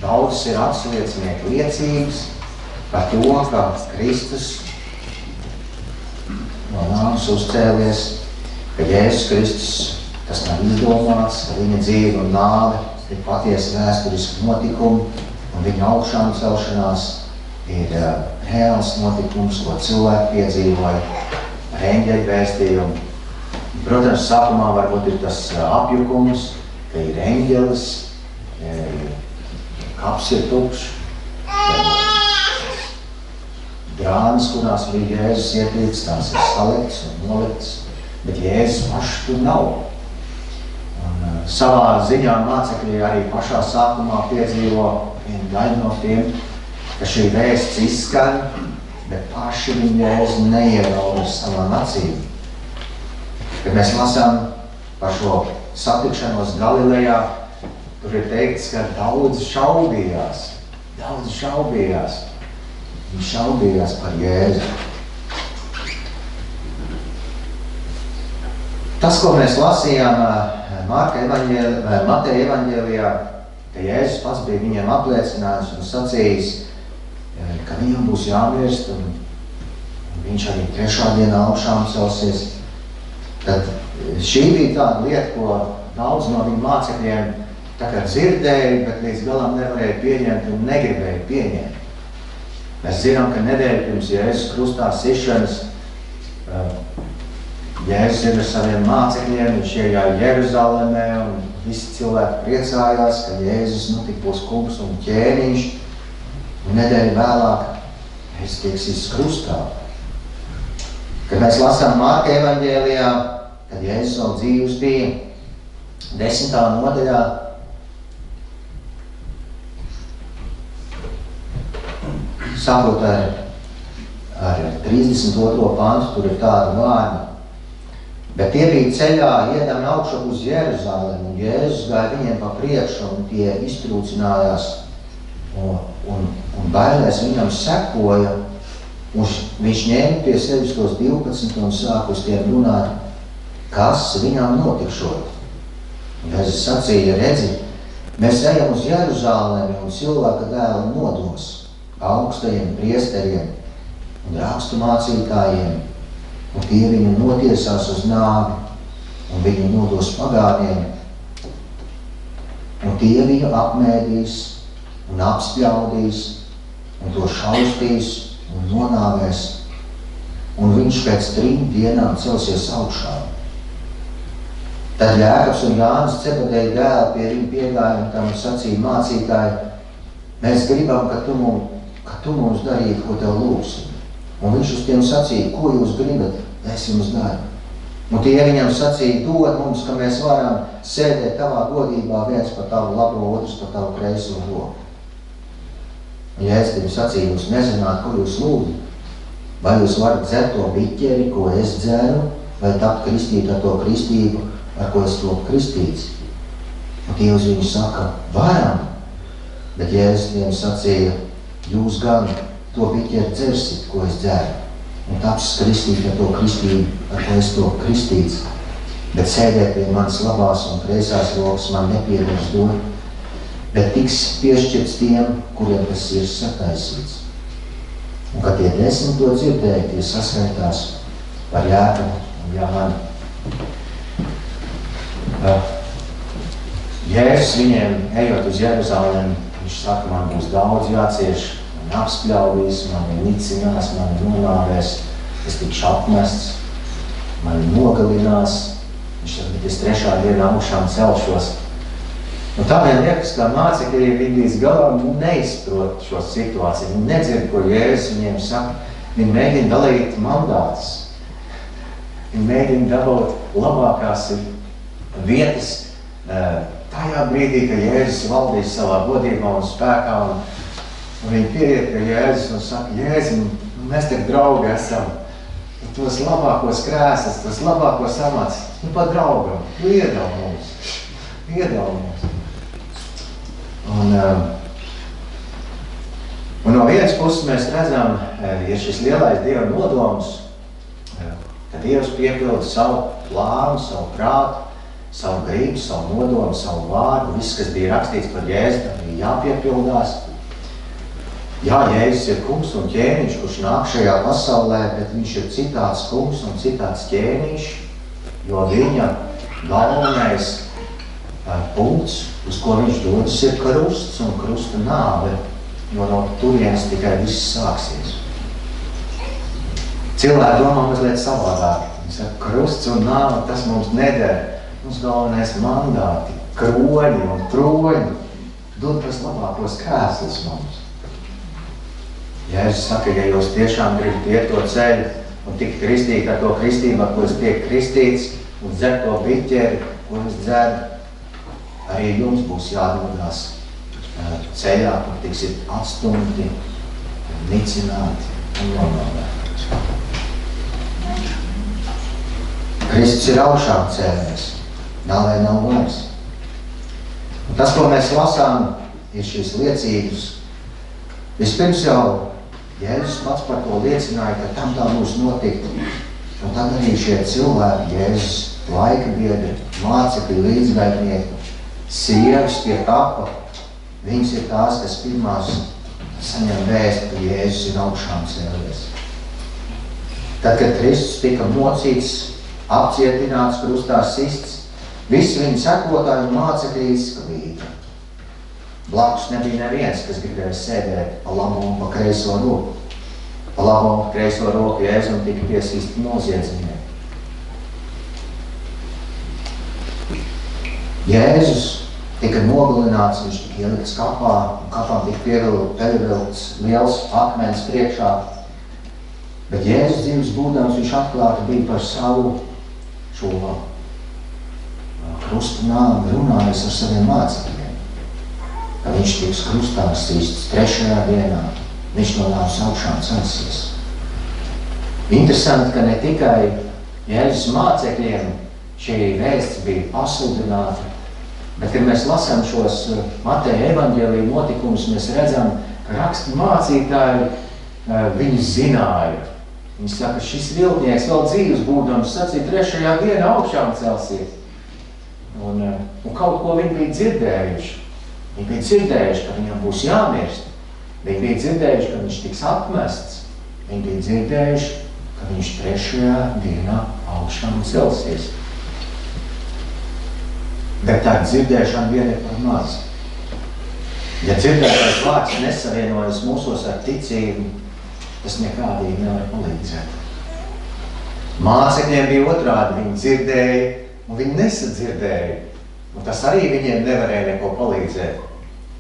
daudzas ir atsliecinieku liecības par to, ka Kristus no nāves uzcēlies, ka Jēzus Kristus tas nav izdomāts, ka viņa dzīve un nāve ir patiesi vēsturiski notikumi, un viņa augšām celšanās ir reāls notikums, ko cilvēki piedzīvoja ar eņģeļu vēstījumu. Protams, sākumā varbūt ir tas apjukums, ka ir eņģelis, kaps ir tukšs, grānas, kurās bija Jēzus ietilts, tās ir saliktas un noliktas, bet Jēzus pašs tur nav. Un savā ziņā mācekļi arī pašā sākumā piedzīvo vienu daļu no tiem, ka šī vēsts izskan, bet paši viņi Jēzu neierauga savām acīm. Kad mēs lasām par šo satikšanos Galilejā, tur ir teikts, ka daudz šaubījās. Viņi šaubījās par Jēzu. Tas, ko mēs lasījām Mateja evaņģēlijā, ka Jēzus pats bija viņiem apliecinājis un sacījis, ka viņam būs jāmirst, un viņš arī 3. dienā augšām celsies. Tad šī bija tāda lieta, ko daudz no viņu mācekļiem tā kā dzirdēja, bet līdz galam nevarēja pieņemt un negribēja pieņemt. Mēs zinām, ka nedēļa pirms Jēzus krustā sišanas, Jēzus ir ar saviem mācekļiem, viņš iegāja Jeruzalemē un visi cilvēki priecājās, ka Jēzus tik būs kungs un ķēniņš, un nedēļa vēlāk Jēzus tiek sists krustā. Kad mēs lasām Marka evaņģēlijā, kad Jēzus vēl dzīvs bija, 10. nodaļā, sākot ar 32. pantu, tur ir tāda vārda. Bet tie bija ceļā iedami augšup uz Jeruzalemi, un Jēzus gāja viņiem pa priekšu, un tie iztrūcinājās, un bailēs viņam sekoja. Viņš ņēma pie sevis tos 12 un sāka uz tiem runāt, kas viņam notikšot. Jēzus sacīja, redzi, mēs ejam uz Jeruzalemi un cilvēka dēlu nodos augstajiem priesteriem un rakstu mācītājiem, un tie viņu notiesās uz nāvi, un viņu nodos pagāniem, un tie viņu apmēdīs un apspļaudīs, un to šaustīs un nonāvēs, un viņš pēc 3 dienām celsies augšā. Tad Jēkabs un Jānis Cebedeja dēli pie viņu piegāja un tam sacīja mācītāji, mēs gribam, ka tu mums darītu, ko tev lūgsim. Un viņš uz tiem sacīja, ko jūs gribat, es jums daru. Un tie viņam sacīja, dod mums, ka mēs varam sēdēt tavā godībā, viens par tavu labo, otrs par tavu kreiso roku. Un Jēzus viņam sacīja, jūs nezināt, ko jūs lūdzu. Vai jūs varat dzert to biķeri, ko es dzeru, vai tapt kristīt ar to kristību, ar ko es topu kristīts? Un tie uz viņu saka, varam. Bet Jēzus viņam sacīja, jūs gan to biķeri dzersit, ko es dzeru, un taps kristīt ar to kristību, ar ko es topu kristīts. bet sēdēt pie manas labās un kreisās rokas man nepievirs dot, bet tiks piešķirts tiem, kuriem tas ir sataisīts. Un kad tie 10 to dzirdēja, tie saskaitās par Jēkabu un Jāni. Jēzus viņiem, ejot uz Jeruzalemi, viņš saka, man būs daudz jācieš, man apspļaudīs, mani nicinās, mani nonāvēs, es tikšu apmests, mani nogalinās, viņš saka, bet es 3. dienā augšām celšos. Un tādēļ liekas, kā mācekļi viņi līdz galam neizprot šo situāciju, viņi nedzird, ko Jēzus viņiem saka, viņi mēģina dalīt mandātus, viņi mēģina dabūt labākās vietas, tajā brīdī, ka Jēzus valdīs savā godībā un spēkā, un viņi pieiet pie Jēzus un saka, Jēzus, mēs te draugi esam, tos labākos krēslus, tos labākos amats, pa draugam, iedal mums. Un no vienas puses mēs redzam, ja šis lielais Dieva nodoms, ka Dievs piepilda savu plānu, savu prātu, savu gribu, savu nodomu, savu vārdu, viss, kas bija rakstīts par Jēzu, tad bija jāpiepildās. Jā, Jēzus ir kungs un ķēniņš, kurš nāk šajā pasaulē, bet viņš ir citāds kungs un citāds ķēniņš, jo viņa galvenais punkts, uz ko viņš dodas, ir krusts un krusta nāve, jo no turienes tikai viss sāksies. Cilvēki domā mazliet savādāk. Viņi saka, krusts un nāve, tas mums neder. Mums galvenais mandāti, kroņi un troņi, dod tos labākos krēslus mums. Jēzus saka, ja jūs tiešām gribat iet to ceļu un tikt kristīt ar to kristību, ar ko es tiek kristīts, un dzer to biķeri, ko es dzeru, arī jums būs jādodās ceļā, kur tiksit atstumti, nicināti un nonāvēti. Kristus ir augšām cēlies. Nāvē nav vairs. Un tas, ko mēs lasām, ir šīs liecības. Vispirms jau Jēzus pats par to liecināja, ka tam tā būs notikt. Un tad arī šie cilvēki, Jēzus laika biedri, mācekļi, līdzgaitnieki, sievas pie kapa, viņas ir tās, kas pirmās saņem vēstu, ka Jēzus ir augšām cēlies. Tad, kad Kristus tika mocīts, apcietināts, krustā sists, visi viņa sekotāji un mācekļi izskalīja. Blakus nebija neviens, kas gribēja sēdēt pa labo un pa kreiso roku. Pa labo un pa kreiso roku Jēzum tika piesīsti noziedznieki. Jēzus tika nogalināts, viņš tika ielikts kapā, un kapām tika pievilkts liels akmens priekšā. Bet Jēzus dzīves būdams viņš atklāti bija par savu šo krusta nāvi runājis ar saviem mācekļiem, ka viņš tiks krustā sists 3. dienā, viņš no nāves augšām celsies. Interesanti, ka ne tikai Jēzus mācekļiem šī vēsts bija pasludināta, bet, kad mēs lasām šos Mateja evaņģēlija notikumus, mēs redzam, ka rakstu mācītāji viņu zināja. Viņi saka, šis viltnieks vēl dzīves būdams sacīja 3. dienā augšām celsies. Un kaut ko viņi bija dzirdējuši. Viņi bija dzirdējuši, ka viņam būs jāmirst. Viņi bija dzirdējuši, ka viņš tiks apmests. Viņi bija dzirdējuši, ka viņš 3. dienā augšām celsies. Bet tā dzirdēšana vien ir par maz. Ja dzirdētais vārds nesavienojas mūsos ar ticību, tas nekādīgi nevar palīdzēt. Mācekļiem bija otrādi, viņi dzirdēja, un viņi nesadzirdēja. Un tas arī viņiem nevarēja neko palīdzēt.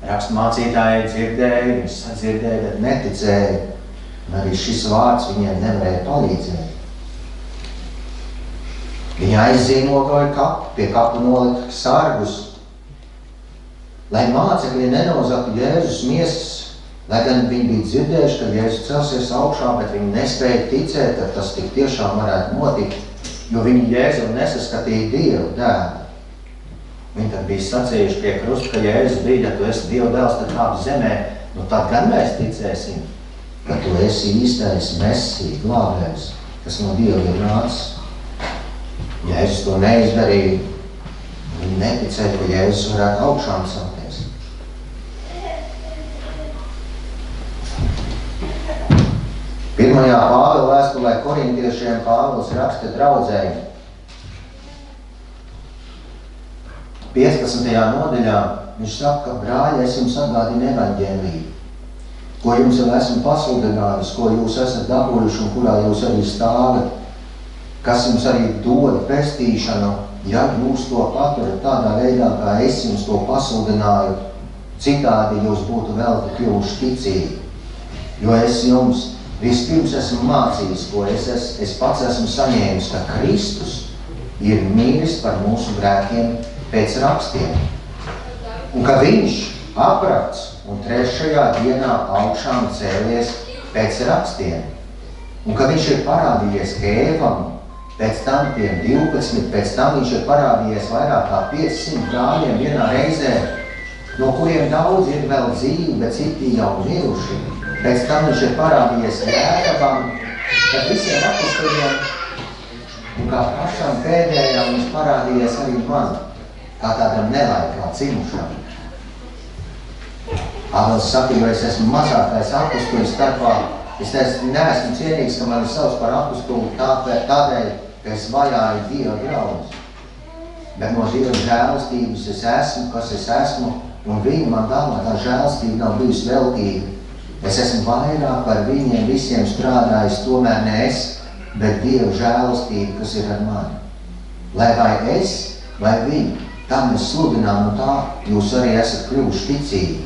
Rakstmācītāji dzirdēja, viņi sadzirdēja, bet neticēja. Un arī šis vārds viņiem nevarēja palīdzēt. Viņi aizzīmogoja kapu, pie kapu nolika sargus, lai mācekļi nenozaktu Jēzus miesas, lai gan viņi bija dzirdējuši, ka Jēzus celsies augšā, bet viņi nespēja ticēt, ka tas tik tiešām varētu notikt, jo viņi Jēzu nesaskatīja Dievu dēlu. Viņi tad bija sacījuši pie krusta, ka Jēzus bija, ja tu esi Dieva dēls, tad kāp zemē, nu tad gan mēs ticēsim, ka tu esi īstais Mesija, glābējs, kas no Dieva ir nācis. Jēzus to neizdarīja. Viņi neticēja, ka Jēzus varētu augšām celties. Pirmajā Pāvila vēstulē korintiešiem Pāvils raksta draudzēji. 15. nodaļā viņš saka, ka brāļi, es jums atgādinu evaņģēliju, ko jums jau esmu pasludinājis, ko jūs esat dabūjuši un kurā jūs arī stāvat, kas jums arī dod pestīšanu, ja jūs to paturat tādā veidā, kā es jums to pasludināju, citādi jūs būtu vēl kļuvuši ticīgi. Jo es jums vispirms esmu mācījis, ko es pats esmu saņēmis, ka Kristus ir miris par mūsu grēkiem pēc rakstiem, un ka viņš aprakts un 3. dienā augšām cēlies pēc rakstiem, un ka viņš ir parādījies Ēvam, pēc tam tiem 12, pēc tam viņš ir parādījies vairāk kā 500 brāļiem vienā reizē, no kuriem daudz ir vēl dzīvi, bet citi jau miruši. Pēc tam viņš ir parādījies Jēkabam, tad visiem apustuļiem, un kā pašam pēdējām viņš parādījies arī man, kā tādam nelaikā cimušam. Pāvils saka, jo es esmu mazākais apustuļu starpā, es neesmu cienīgs, ka mani sauc par apustuļu tādēļ, ka es vajāju Dieva draudus. Bet no Dieva žēlastības es esmu, kas es esmu, un viņa man dāvātā žēlastība nav bijusi veltīga. Es esmu vairāk par viņiem visiem strādājis, tomēr ne es, bet Dieva žēlastība, kas ir ar mani. Lai vai es, vai viņi, tā mēs sludinām, un tā jūs arī esat kļuvuši ticīgi.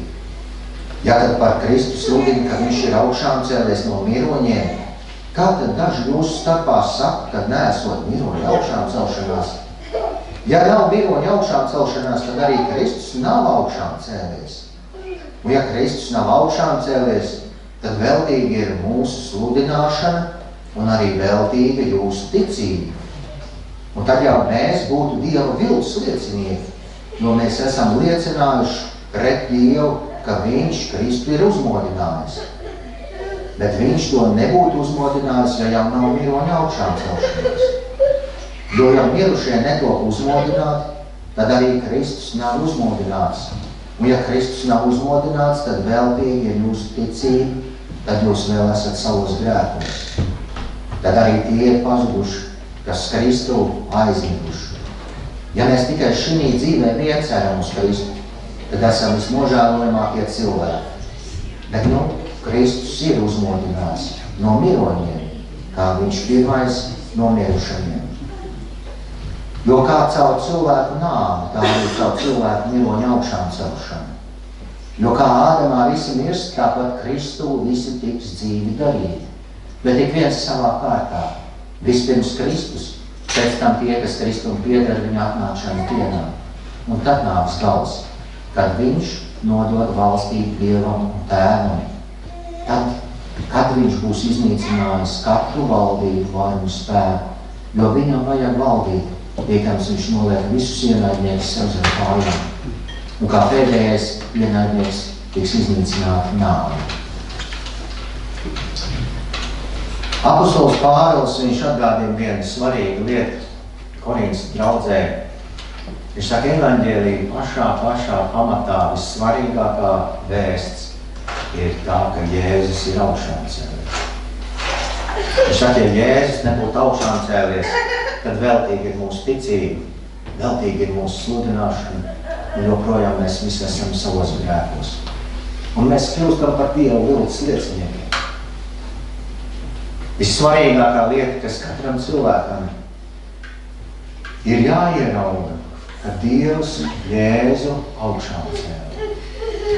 Ja tad par Kristu sludina, ka viņš ir augšām cēlies no miroņiem, kā tad daži jūsu starpā saka, kad neesot miroņu augšām celšanās? Ja nav miroņu augšām celšanās, tad arī Kristus nav augšām cēlies. Un ja Kristus nav augšām cēlies, tad veltīgi ir mūsu sludināšana un arī veltīga jūsu ticība. Un tad jau mēs būtu Dieva viltus liecinieki, jo mēs esam liecinājuši pret Dievu, ka viņš Kristu ir uzmodinājis. Bet viņš to nebūtu uzmodinājis, ja jau nav miroņa augšām celšanās. Jo jau mirušie netop uzmodināti, tad arī Kristus nav uzmodināts. Un ja Kristus nav uzmodināts, tad veltīgi ir jūsu ticība, tad jūs vēl esat savos grēkos. Tad arī tie ir pazuduši, kas Kristu aizmiguši. Ja mēs tikai šī dzīvē neceram uz Kristu, tad esam visnožēlojamākie cilvēki. Bet, Kristus ir uzmodinājis no miroņiem, kā viņš pirmais no mirušajiem. Jo kā caur cilvēku nāvi, tā arī caur cilvēku miroņu augšām celšanu. Jo kā Ādamā visi mirst, tāpat Kristu visi tiks dzīvi darīti. Bet ik viens savā kārtā. Vispirms Kristus, pēc tam tie, kas Kristum pieder viņa atnākšanas dienā. Un tad nāks gals, kad viņš nodod valstību Dievam un Tēvam. Tad, kad viņš būs iznīcinājis katru valdību, varu un spēku, jo viņam vajag valdīt, tiekams viņš noliek visus ienaidniekus sev zem kājām. Un kā pēdējais ienaidnieks tiks iznīcināti nāvi. Apostols Pāvils, viņš atgādina vienu svarīgu lietu Korintas draudzē. Viņš saka, evaņģēlija pašā pamatā vissvarīgākā vēsts ir tā, ka Jēzus ir augšām cēlies. Viņš saka, ja Jēzus nebūtu augšām cēlies, tad veltīgi ir mūsu ticība, veltīgi ir mūsu sludināšana, un joprojām mēs visi esam savos grēkos. Un mēs kļūstam par Dievu viltus lieciniekiem. Vissvarīgākā lieta, kas katram cilvēkam ir jāierauga, ka Dievs Jēzu augšām cēlē.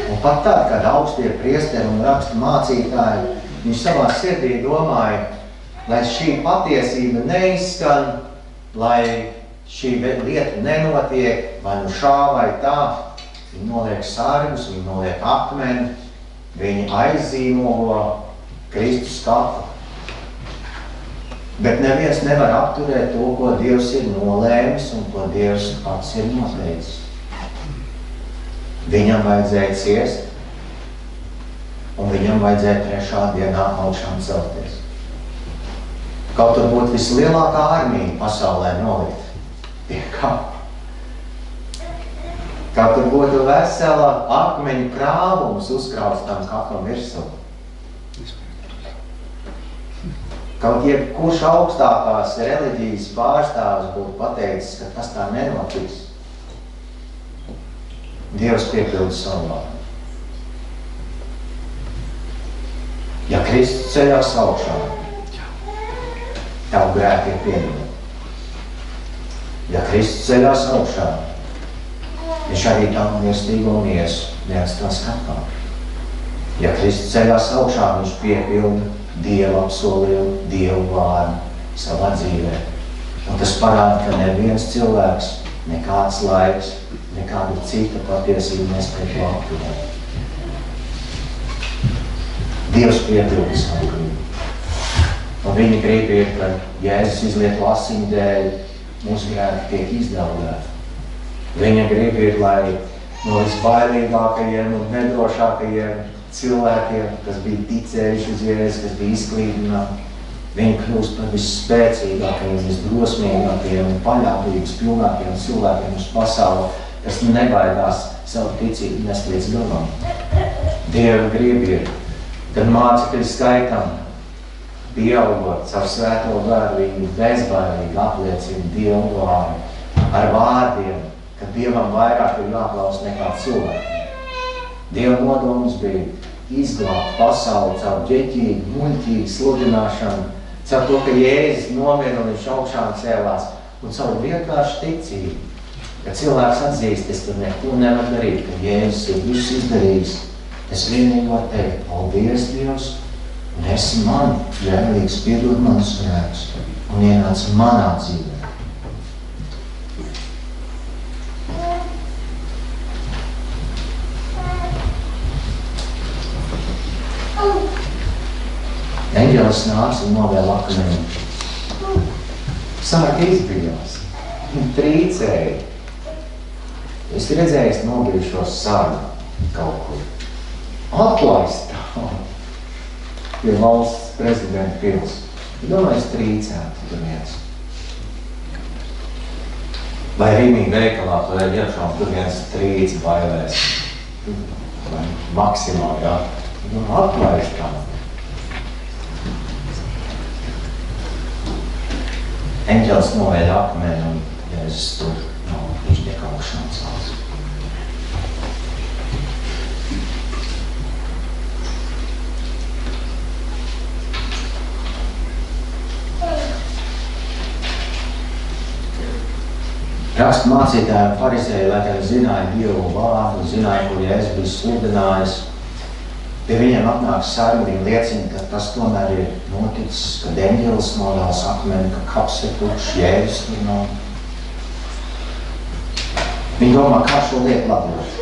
Un pat tā, kad augstie priesteri un rakstu mācītāji, viņi savā sirdī domāja, lai šī patiesība neizskan, lai šī lieta nenotiek, vai nu šā vai tā. Viņi noliek sargus, viņi noliek akmeni, viņi aizzīmolo Kristus kapu. Bet neviens nevar apturēt to, ko Dievs ir nolēmis un ko Dievs pats ir noteicis. Viņam vajadzēja ciest, un viņam vajadzēja 3. dienā augšām celties. Kaut tur būtu vislielākā armija pasaulē nolikt. pie kapa. Kā tur būtu vesela akmeņu krāvums uzkrauts tam kapam virsū. Kaut jebkurš augstākās reliģijas pārstāvis būtu pateicis, ka tas tā nenotiks. Dievs piepilda savu vārdu. Ja Kristus ceļās augšā, tavu grēki ir piedodami. Ja Kristus ceļās augšā, viņš arī tavu mirstīgo miesu neatstās kapā. Ja Kristus ceļās augšā, viņš piepilda Dieva apsolījumu, Dievu vārdu savā dzīvē. Un tas parāda, ka neviens cilvēks, nekāds laiks, nekāda cita patiesība nespēj to apturēt. Dievs piepilda savu gribu. Un viņa grib ir, ka Jēzus izlieto asiņu dēļ, mūsu grēki tiek izdaudēti. Viņa grib ir, lai no visbailīgākajiem un nedrošākajiem cilvēkiem, kas bija ticējuši uz Jēzu, kas bija izklīdināti, viņi kļūst par visspēcīgākajiem, visdrosmīgākajiem un paļāvības pilnākajiem cilvēkiem uz pasauli, kas nebaidās savu ticību nest līdz galam. Dieva griba ir, kad mācekļi skaitam, pieaugot savu svēto garu, viņi bezbailīgi apliecina Dievu vārdu ar vārdiem, ka Dievam vairāk ir jāklaus nekā cilvēkiem. Dieva nodoms bija izglābt pasauli caur ģeķīgu, muļķīgu sludināšanu, caur to, ka Jēzus nomira un viņš augšām cēlās, un caur vienkārši ticību, ka cilvēks atzīst, es tur neko nevar darīt, ka Jēzus ir visu izdarījis. Es vienīgi varu teikt, paldies Dievs, un esi man žēlīgs, piedod manus grēkus, un ienāc manā dzīvē. Eņģelis nāks un novēl akmeni. Sāk izbījās. Viņi trīcēja. Es redzēju, nobijušos sargu kaut kur. Atlaist pie valsts prezidenta pils. Domāju, es trīcētu tur viens. Vai Rīmī veikalā tu ej iekšā un tur viens trīci bailēs. Vai maksimāli, jā. Atlaist kā. Eņģelis novēļ akmeni un Jēzus tur viņš tiek augšām celts. Rakstu mācītāji un farizēji, lai gan zināja Dievu vārdu, zināja, kur Jēzus bija sludinājis, pie viņiem atnāk sargi, viņi liecina, ka tas tomēr ir noticis, kad eņģelis novēls akmeni, ka kaps ir tukšs, Jēzus tur nav. Viņi domā, kā šo lietu labot.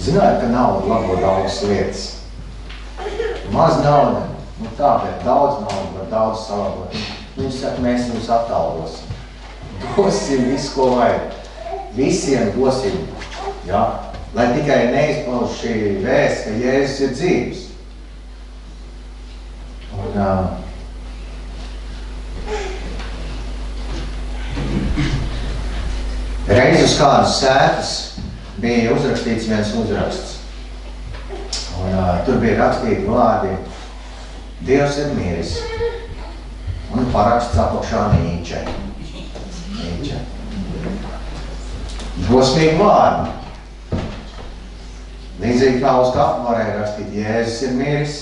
Zināja, ka nauda labo daudz lietas. Maz nauda, tā, bet daudz nauda var daudz salabot. Viņš saka, mēs jums atalgosim. Dosim visu, ko vajag. Visiem dosim, jā. Lai tikai neizpauž šī vēsts, ka Jēzus ir dzīvs. Un, reiz uz kādas sētas bija uzrakstīts viens uzraksts. Un, tur bija rakstīti vārdi Dievs ir miris. Un paraksts apakšā Nīče. Drosmīgi vārdi. Līdzīgi kā uz kapu varēja rakstīt, Jēzus ir miris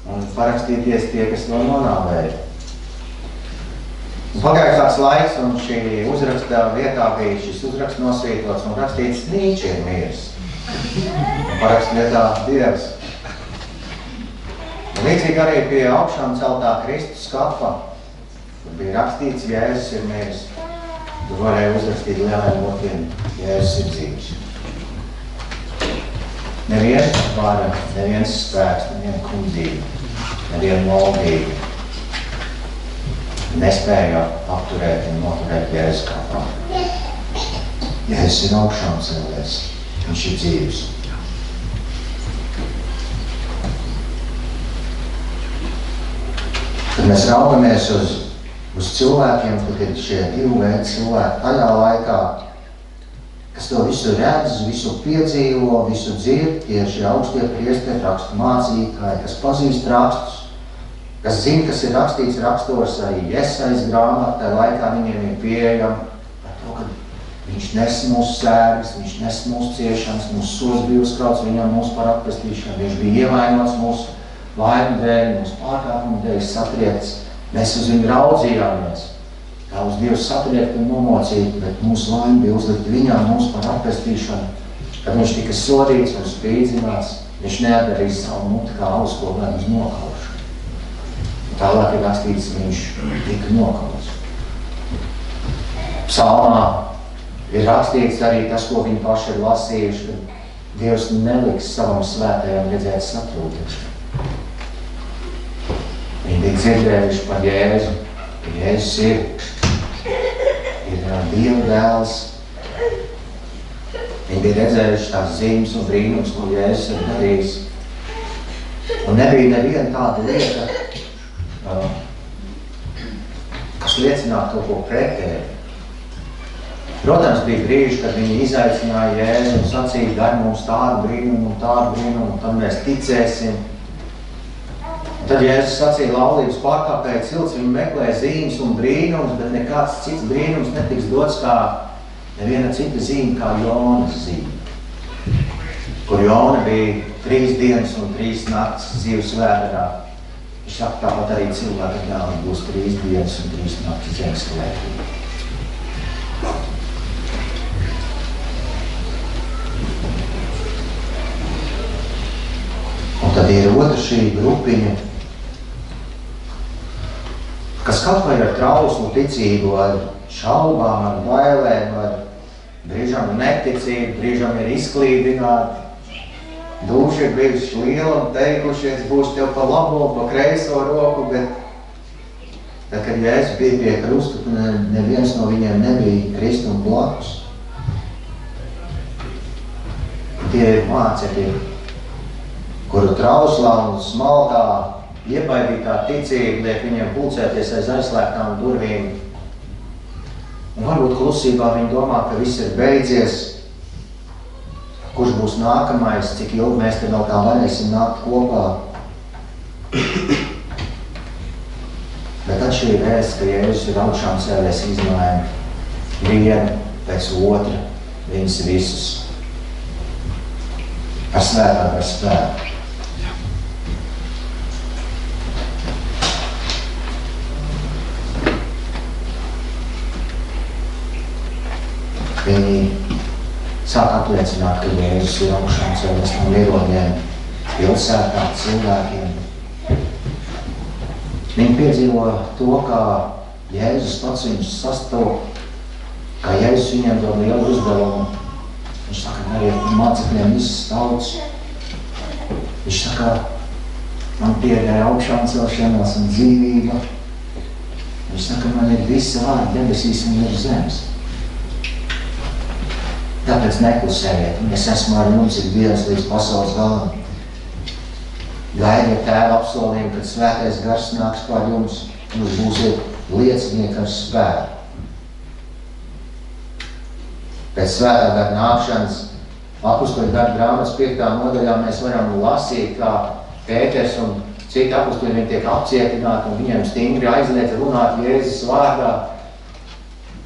un parakstīties tie, kas to nonāvēja. Pagāja kāds laiks un šī uzraksta vietā bija šis uzraksts nosvītots un rakstīts Nīče ir miris. Parakst vietā Dievs. Līdzīgi arī pie augšām celtā Kristus kapa, kur bija rakstīts Jēzus ir miris. Tur varēja uzrakstīt lieliem votiem Jēzus ir dzīvs. Neviens vara, neviens spēks, neviena kundība, neviena valdība nespēja apturēt un noturēt Jēzus kapā. Jēzus ir augšām cēlies, viņš ir dzīvs. Kad mēs raugamies uz uz cilvēkiem, kad ir šie divu veidu cilvēki tajā laikā, kas to visu redz, visu piedzīvo, visu dzird, tie šie augstie priesteri, rakstu mācītāji, kas pazīst rakstus, kas zina, kas ir rakstīts rakstos, arī Jesajas grāmata, tajā laikā viņiem ir pieejama par to, ka viņš nes mūsu sērgas, viņš nes mūsu ciešanas, mūsu sods bija uzkrauts viņam mūsu par atpestīšanu, viņš bija ievainots mūsu vainu dēļ, mūsu pārkāpumu dēļ satriekts. Mēs uz viņu raudzījāmies, kā uz Dievu satriekt un nomocīt, bet mūsu vaina bija uzlikt viņam mūsu par atpestīšanu. Kad viņš tika sodīts un spīdzināts, viņš neatdarīja savu muti kā auskovēm uz nokaušanu. Tālāk ir rakstīts, viņš tika nokauts. Psalmā ir rakstīts arī tas, ko viņi paši ir lasījuši, ka Dievs neliks savam svētajam redzēt satrūkšanu. Viņi bija dzirdējuši par Jēzu, ka Jēzus ir Dieva dēls. Viņi bija redzējuši tās zīmes un brīnums, ko Jēzus ir darījis. Un nebija neviena tāda lieta, kas liecinātu to, ko pretēji. Protams, bija brīži, kad viņi izaicināja Jēzu un sacīja, dar mums tādu brīnumu, un tam mēs ticēsim. Un tad Jēzus sacīja, laulības pārkāpēji cilts, viņi meklē zīmes un brīnums, bet nekāds cits brīnums netiks dots kā neviena cita zīme, kā Jonas zīme. Kur Jona bija 3 dienas un 3 nakts zivs vēderā. Viņš saka, tāpat arī cilvēka dēls būs 3 dienas un 3 nakts zemes klēpī. Un tad ir otra šī grupiņa, kas kaut vai ar trauslu ticību, ar šaubām, ar bailēm, ar brīžam neticību, brīžam ir izklīdināti. Duši ir bijuši liela un teikušies, būs tev pa labo, pa kreiso roku, bet tad, kad Jēzus bija pie krusta, neviens no viņiem nebija Kristum blakus. Tie ir mācekļi, kuru trauslā un smalkā iebaidītā ticība liek viņiem pulcēties aiz aizslēgtām durvīm. Un varbūt klusībā viņi domā, ka viss ir beidzies, kurš būs nākamais, cik ilgi mēs te vēl kā varēsim nākt kopā. Bet atšķirība ka Jēzus ir augšām cēlies izmaiņu vienu pēc otra, viņus visus ar svētāk, ar spēku. Viņi sāk apliecināt, ka Jēzus ir augšām cēlies no miroņiem, pilsētā, cilvēkiem. Viņi piedzīvo to, kā Jēzus pats viņus sastop, kā Jēzus viņiem dod lielu uzdevumu. Viņš saka, dariet mācekļiem visas tautas. Viņš saka, man pieder augšām celšanās un dzīvība. Viņš saka, man ir visi vārdi debesīs un ir zemes. Tāpēc neklusējiet, un es esmu ar jums ikdienas līdz pasaules galam. Gaidiet Tēva apsolījumu, kad svētais gars nāks pār jums, un jūs būsiet liecinieki ar spēku. Pēc svētā gara nākšanas, apustuļu darba grāmatas 5. nodaļā mēs varam lasīt, kā Pēters un citi apustuļi viņi tiek apcietināti, un viņiem stingri aizliedz runāt Jēzus vārdā.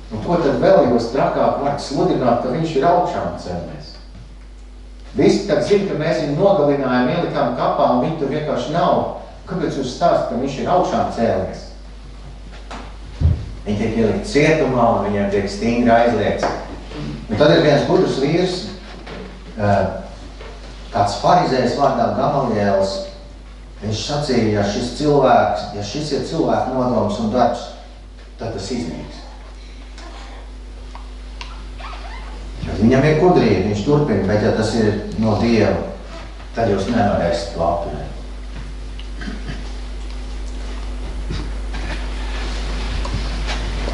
Un ko tad vēl jūs trakāk varat sludināt, ka viņš ir augšām cēlies? Visi tad zina, ka mēs viņu nogalinājām, ielikām kapā, un viņi tur vienkārši nav. Kāpēc jūs stāstat, ka viņš ir augšām cēlies? Viņi tiek ielikt cietumā, un viņiem tiek stingri aizliegts. Un tad ir viens gudrs vīrs, tāds farizējs vārdā Gamaliels. Viņš sacīja, ja šis ir cilvēku nodoms un darbs, tad tas iznīks. Viņam ir gudrība, viņš turpina, bet ja tas ir no Dieva, tad jūs nevarēsiet to apturēt.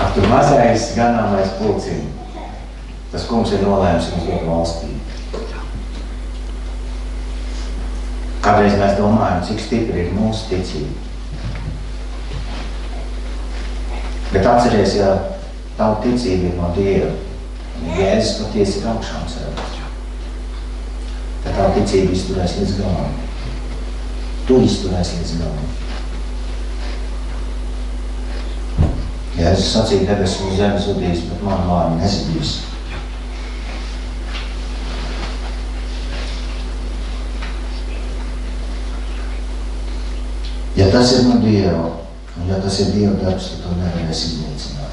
Ak, tu mazais ganāmais pulciņ, tas kungs ir nolēms mums dot valstību. Kādreiz mēs domājam, cik stipri ir mūsu ticība. Bet atceries, ja tava ticība ir no Dieva, un Jēzus patiesi ir augšām cēlies, tad tava ticība izturēs līdz galam. Tu izturēs līdz galam. Jēzus sacīja, debesis un zeme zudīs, bet man vārdi nezudīs. Ja tas ir no Dieva, un ja tas ir Dieva darbs, tad to nevarēs iznīcināt.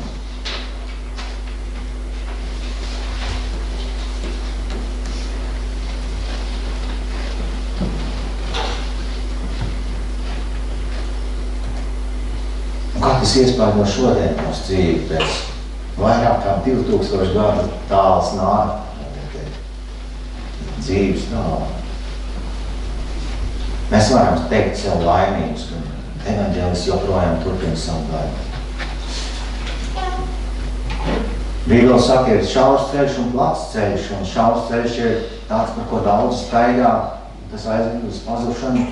Un kā tas iespaido šodien mūsu dzīvi pēc vairāk kā 2000 gadu tāls dzīves tālāk? Mēs varam teikt sev laimīgus, ka evaņģēlis joprojām turpina savu darbu. Bībele saka, ir šaurs ceļš un plats ceļš, un šaurs ceļš ir tāds, par ko daudz staigā, tas aizved uz pazušanu,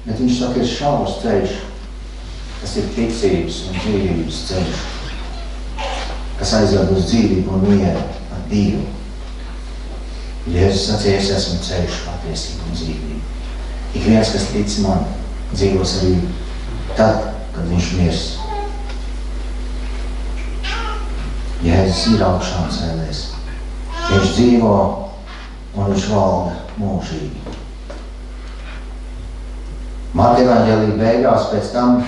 bet viņš saka, ir šaurs ceļš, kas ir ticības un dzīvības ceļš, kas aizved uz dzīvību un mieru ar Dievu. Jēzus sacīja, es esmu ceļš, patiesība un dzīvība. Ik viens, kas tic man, dzīvos arī tad, kad viņš mirs. Jēzus ir augšām cēlies. Viņš dzīvo un viņš valda mūžīgi. Marka evaņģēlija beigās pēc tam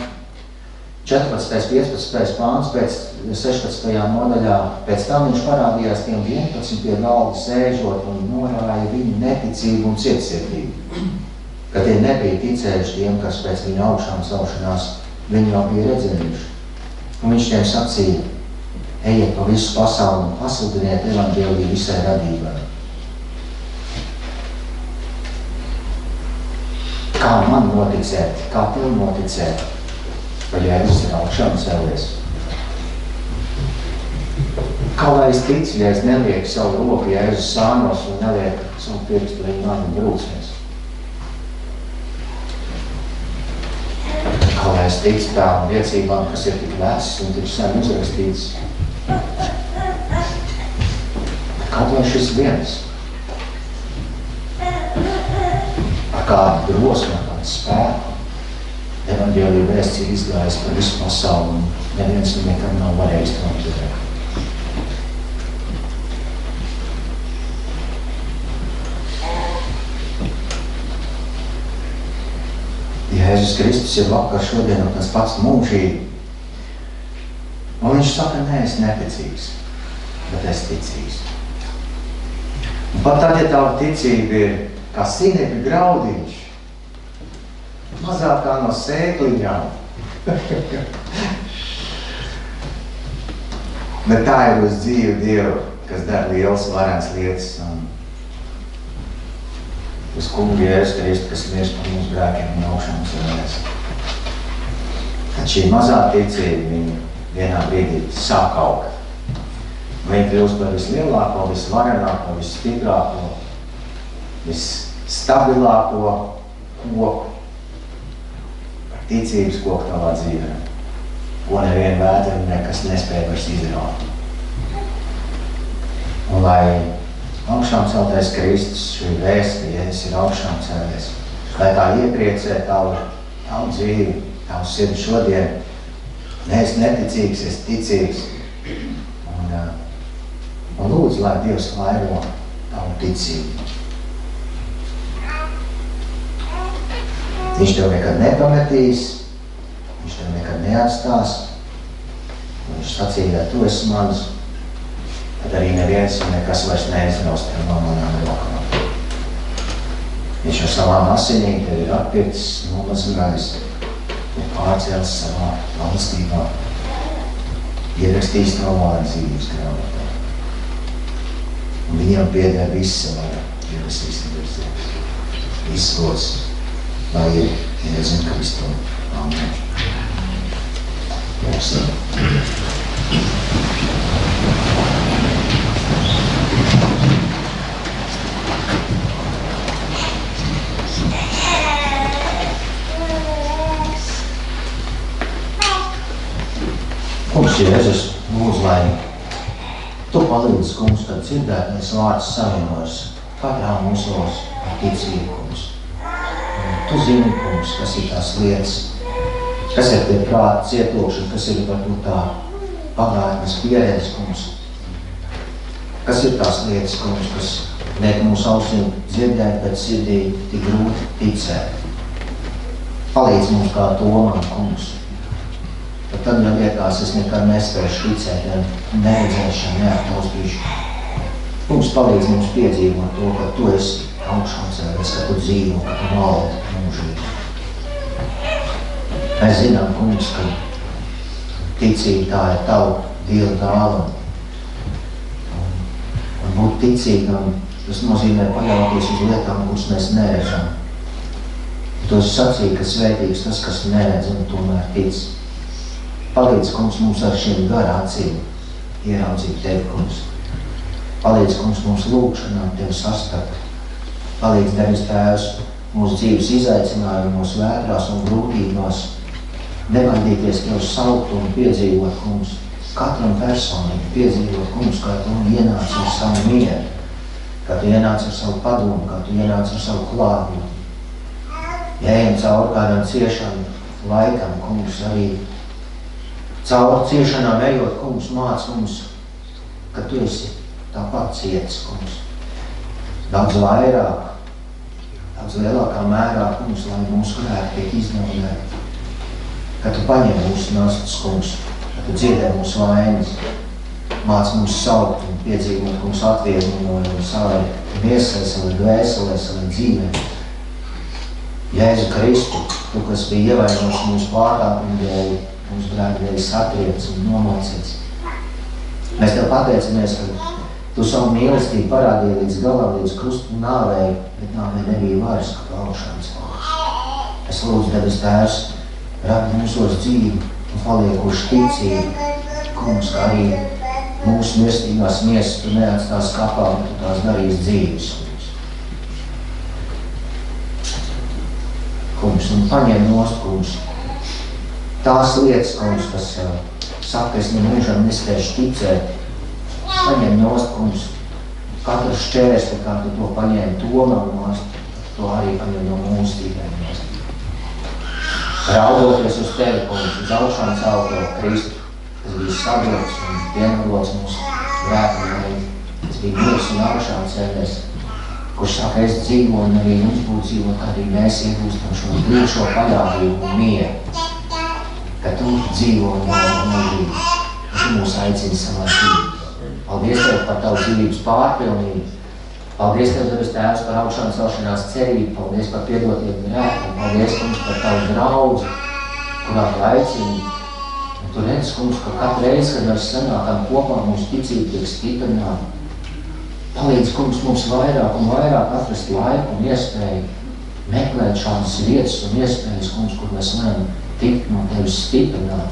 14. 15. pāns, pēc 16. nodaļā, pēc tam viņš parādījās tiem 11 pie galda sēžot un norāja viņu neticību un cietsirdību. Ka tie nebija ticējuši tiem, kas pēc viņa augšām celšanās viņu jau bija redzējuši. Un viņš tiem sacīja, ejiet pa visu pasauli un pasludiniet evaņģēliju visai radībai. Kā man noticēt, kā tev noticēt, ka Jēzus ir augšām cēlies? Kā lai es ticu, ja es nelieku savu roku Jēzus sānos un nelieku savu pirkstu viņa mani brūcēs? Kā lai es ticu tām liecībām, kas ir tik vecas un tik sen uzrakstītas? Kaut vai šis viens, ar kādu drosmu, ar kādu spēku, evaņģēlija vēsts ir izgājis par visu pasauli un neviens nekad nav varējis to apturēt. Jēzus Kristus ir vakar, šodien un tas pats mūžīgi. Un viņš saka, nē, es neticīgs, bet es ticīgs. Un pat tad, ja tava ticība ir kā sinepju graudiņš, mazāk kā no sēkliņām, bet tā ir uz dzīvi Dievu, kas dara lielas varens lietas. Uz kungu Jēzus Kristu, kas mirst par mūsu grēkiem un augšām cēlies. Tad šī mazā ticība viņu vienā brīdī sāk augt. Viņa kļūst par vislielāko, visvarenāko, visstiprāko, visstabilāko koku, par ticības koku tavā dzīvē, ko neviena vētra nekas nespēja vairs izraut. Un lai augšām celtais Kristus, šī vēsta, Jēzus ir augšām cēlies, lai tā iepriecē tavu dzīvi, tavu sirdi šodien. Neesi neticīgs, esi ticīgs. Un lūdzu, lai Dievs vairo tavu ticību. Viņš tev nekad nepametīs, viņš tev nekad neatstās. Viņš sacīja, ja tu esi mans, tad arī neviens un nekas vairs neizraust tev no manām rokām. Viņš ar savām asinīm tev ir atpircis, nomazgājis un pārcēlis savā valstībā, ierakstījis tavu vārdu dzīvības grāmatā. Un viņam pieder visa vara, debesīs un virs zemes. Viss gods, lai ir Jēzum Kristum. Amen. Lūksim. Kungs, Kungs, Jēzus, lūdzu, lai Tu palīdzi, kungs, kad dzirdētais vārds savienojas katrā mūsos ar ticību, kungs. Tu zini, kungs, kas ir tās lietas, kas ir tie prāta cietokšana, kas ir varbūt tā pagātnes pieredze, kungs. Kas ir tās lietas, kungs, kas liek mūsu ausīm dzirdēt, bet sirdī tik grūti ticēt. Palīdz mums kā Tomam, kungs. Pat tad, ja liekas, es nekad nespēšu ticēt, ja neredzēšanu, neaptaustīšu. Kungs, palīdz mums piedzīvot to, ka Tu esi augšām cēlies, ka Tu dzīvo, ka Tu valdi mūžīgi. Mēs zinām, kungs, ka ticība tā ir Tavu Dieva dāvana. Un būt ticīgam, tas nozīmē paļauties uz lietām, kuras mēs neredzam. Tu esi sacīja, ka svētīgs tas, kas neredz un tomēr tic. Palīdz, kungs, mums ar šiem gara acīm ieraudzīt Tevi, kungs. Palīdz, kungs, mums lūgšanām Tevi sastapt. Palīdz, Devis Tēvs, mūsu dzīves izaicinājumos, vētrās un grūtībās. Nebaidīties Tev saukt un piedzīvot, kungs. Katram personīgi piedzīvot, kungs, kā Tu ienāc ar savu mieru, kā Tu ienāc ar savu padomu, kā Tu ienāc ar savu klātbūtni. Ja ejam cauri kādam ciešanu laikam, kungs, arī cauri ciešanām ejot, kungs, māc mums, ka Tu esi tāpat ciets, kungs. Daudz vairāk, daudz lielākā mērā, kungs, lai mūsu grēki tiek iznaudēti. Ka Tu paņem mūsu nastas, kungs, ka Tu dziedē mūsu vainas. Māc mums saukt un piedzīvot, kungs, atvieglojumu savai miesai, savai dvēselē, savai dzīvē. Jēzu Kristu, Tu, kas bija ievainots mūsu pārkāpumu dēļ, mūsu grēku dēļ satriekts un nomocīts. Mēs Tev pateicamies, ka Tu savu mīlestību parādīji līdz galam, līdz krustu nāvei, bet nāvei nebija varas, kā augšāns. Es lūdzu, Devis Tēvs, radi mūsos dzīvi un paliekošu ticību, kungs, kā arī mūsu mirstīgās miesas Tu neatstās kapā, bet Tu tās darīs dzīves. Kungs, un paņem nost, kungs, tās lietas, kungs, kas saka, es nemūžam nespēšu ticēt, paņem nost, kungs, katru šķērsli, kā Tu to paņēmi Tomam nost, to arī paņem no mūsu tīvēm nost. Raudoties uz Tevi, kungs, uz augšām celto Kristu, kas bija sadrots un vienvarots mūsu grēkiem, kas bija mirs un augšām cēlies, kurš saka, es dzīvo un arī jums būtu dzīvot, kā arī mēs iegūstam šo brīšo paļāvību un mieru, ka Tu dzīvo un valdi mūžīgi, un Tu mūs aicini savā dzīvē. Paldies Tev par Tavu dzīvības pārpilnību. Paldies Tev, Devis Tēvs, par augšām celšanās cerību. Paldies par piedotiem grēkiem. Paldies, kungs, par Tavu draudzi, kurā Tu aicini. Un Tu redz, kungs, ka katru reizi, kad mēs sanākam kopā, mūsu ticība tiek stiprināta. Palīdz, kungs, mums vairāk un vairāk atrast laiku un iespēju meklēt šādas vietas un iespējas, kungs, kur mēs varam tikt no Tevis stiprināt.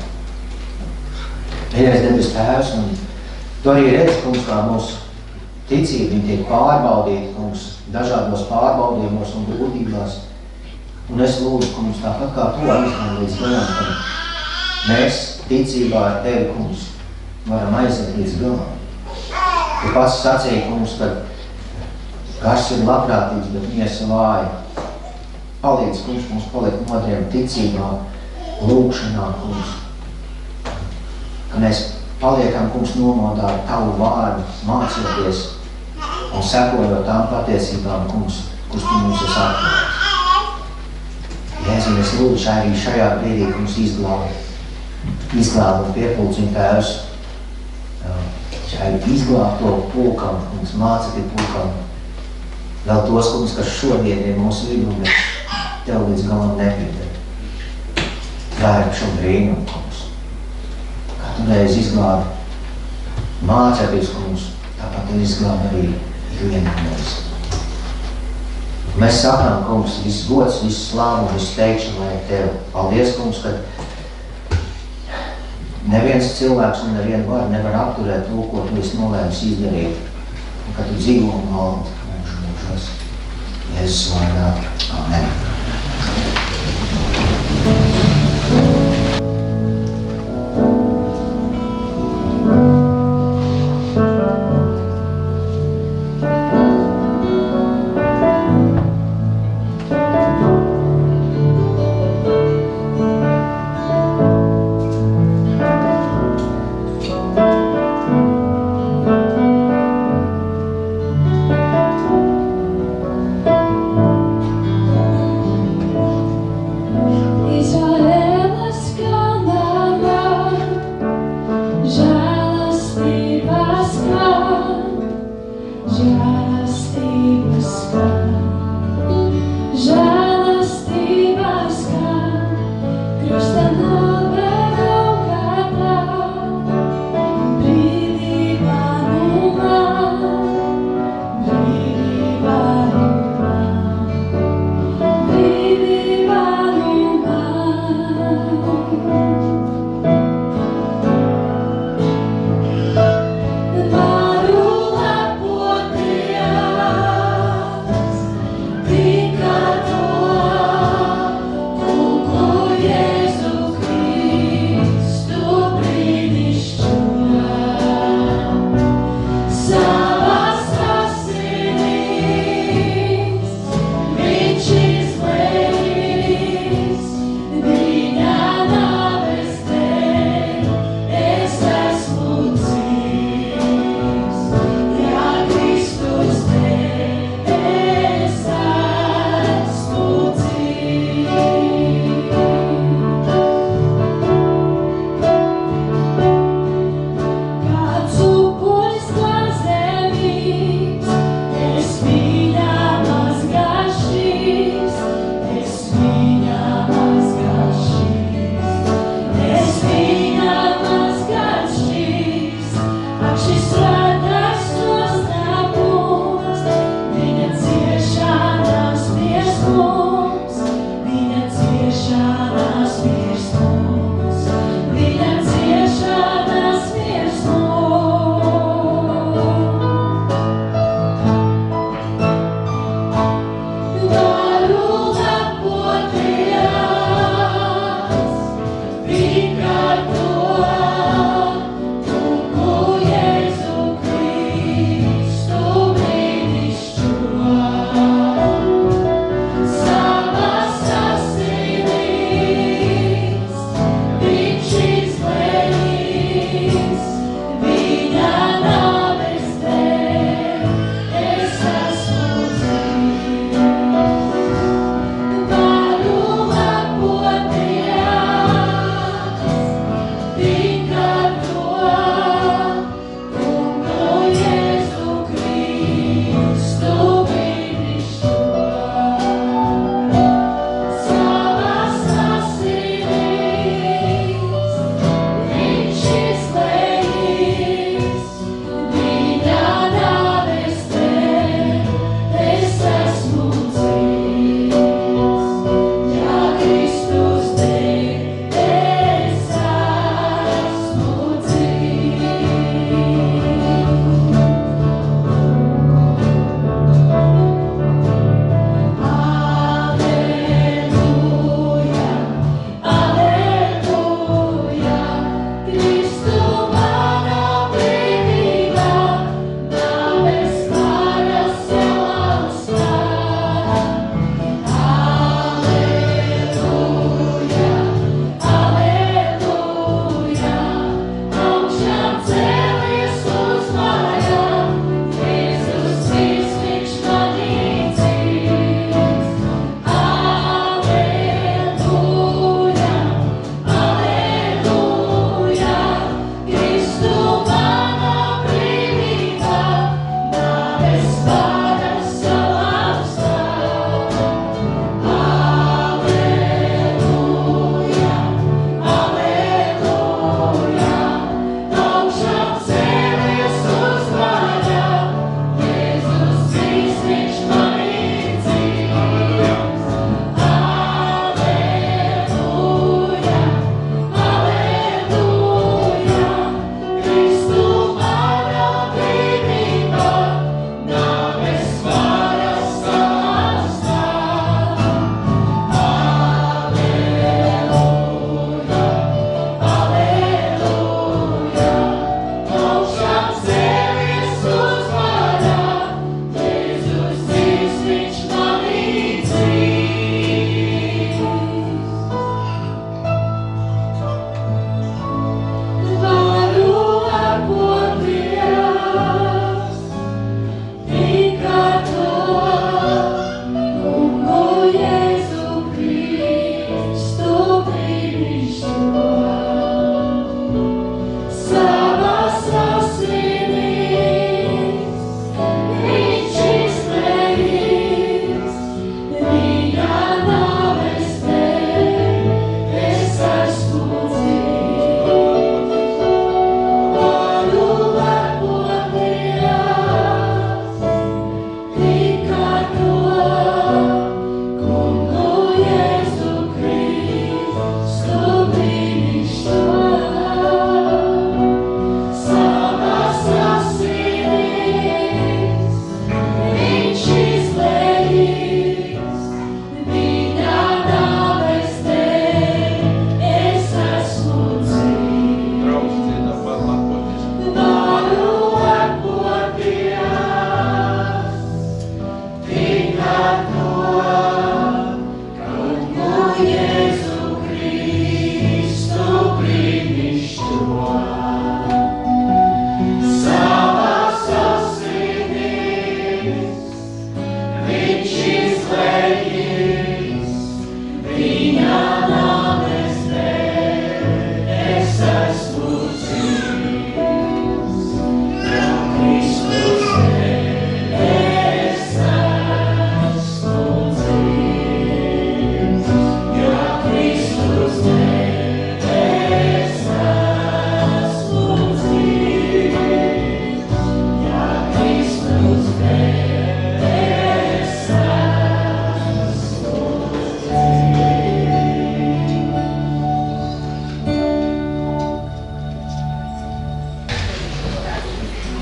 Mīļais Devis Tēvs, un Tu arī redz, kungs, kā mūsu ticība tiek pārbaudīta, kungs, dažādos pārbaudījumos un grūtībās. Un es lūdzu, kungs, tāpat kā Tu aizgāji līdz galam, ka mēs ticībā ar Tevi, kungs, varam aiziet līdz galam. Tu pats sacīji, kungs, ka gars ir labprātīgs, bet miesa vāja. Palīdz, kungs, mums palikt modriem ticībā, lūgšanā, kungs, ka mēs paliekam, kungs, nomodā ar Tavu vārdu, mācoties un sekojot tām patiesībām, kungs, kuras Tu mums esi atklājis. Jēzu, es lūdzu arī šajā brīdī, kungs, izglābi un piepulcini Tēvs šai izglābto pulkam, kungs, mācekļu pulkam. Vēl tos, kungs, kas šodien ir mūsu vidū, bet Tev līdz galam nepieder. Dāri šo brīnumu, kungs. Tu reiz izglābi mācekļus, kungs, tāpat Tu izglābi arī ikvienu mēs. Mēs sakām, kungs, viss gods, viss slāvu, viss teikšana vajag Tev. Paldies, kungs, ka neviens cilvēks un neviena var nevar apturēt to, ko Tu esi nolēmis izdarīt, un ka Tu dzīvo un valdi mūžu mūžos. Jēzus vārdā. Amen.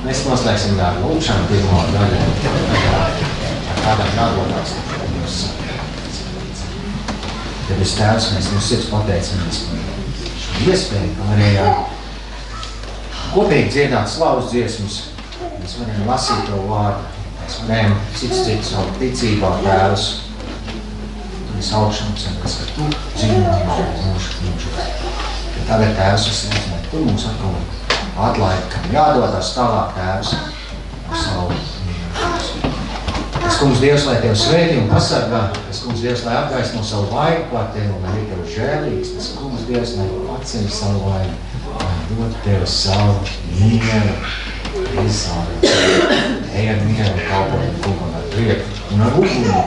Mēs noslēgsim ar lūkšanu pirmo daļu. Kādam jādodās mums. Debes Tēvs, mēs no sirds pateicamies par šo iespēju, ka varējām kopīgi dziedāt slavas dziesmas. Mēs varējām lasīt to vārdu. Mēs varējām cits savu ticībā Tēvs. Mēs augšām ceras, ka Tu dzīvo mūžu. Tagad Tēvs, es nezinu, Tu mums atkal atlaid, kam jādodās tālāk Tēvs ar savu mīļošanos. Tas, Kungs, Dievs, lai Tev svētī un pasargā, tas, Kungs, Dievs, lai apgaismo savu vaigu pār Tevi un lai Tev žēlīgs, tas, Kungs, Dievs, lai paceļ savu vaigu, lai dod Tev savu mieru, izsādi. Ej ar mieru, kalpot Kungam ar prieku un ar uguni.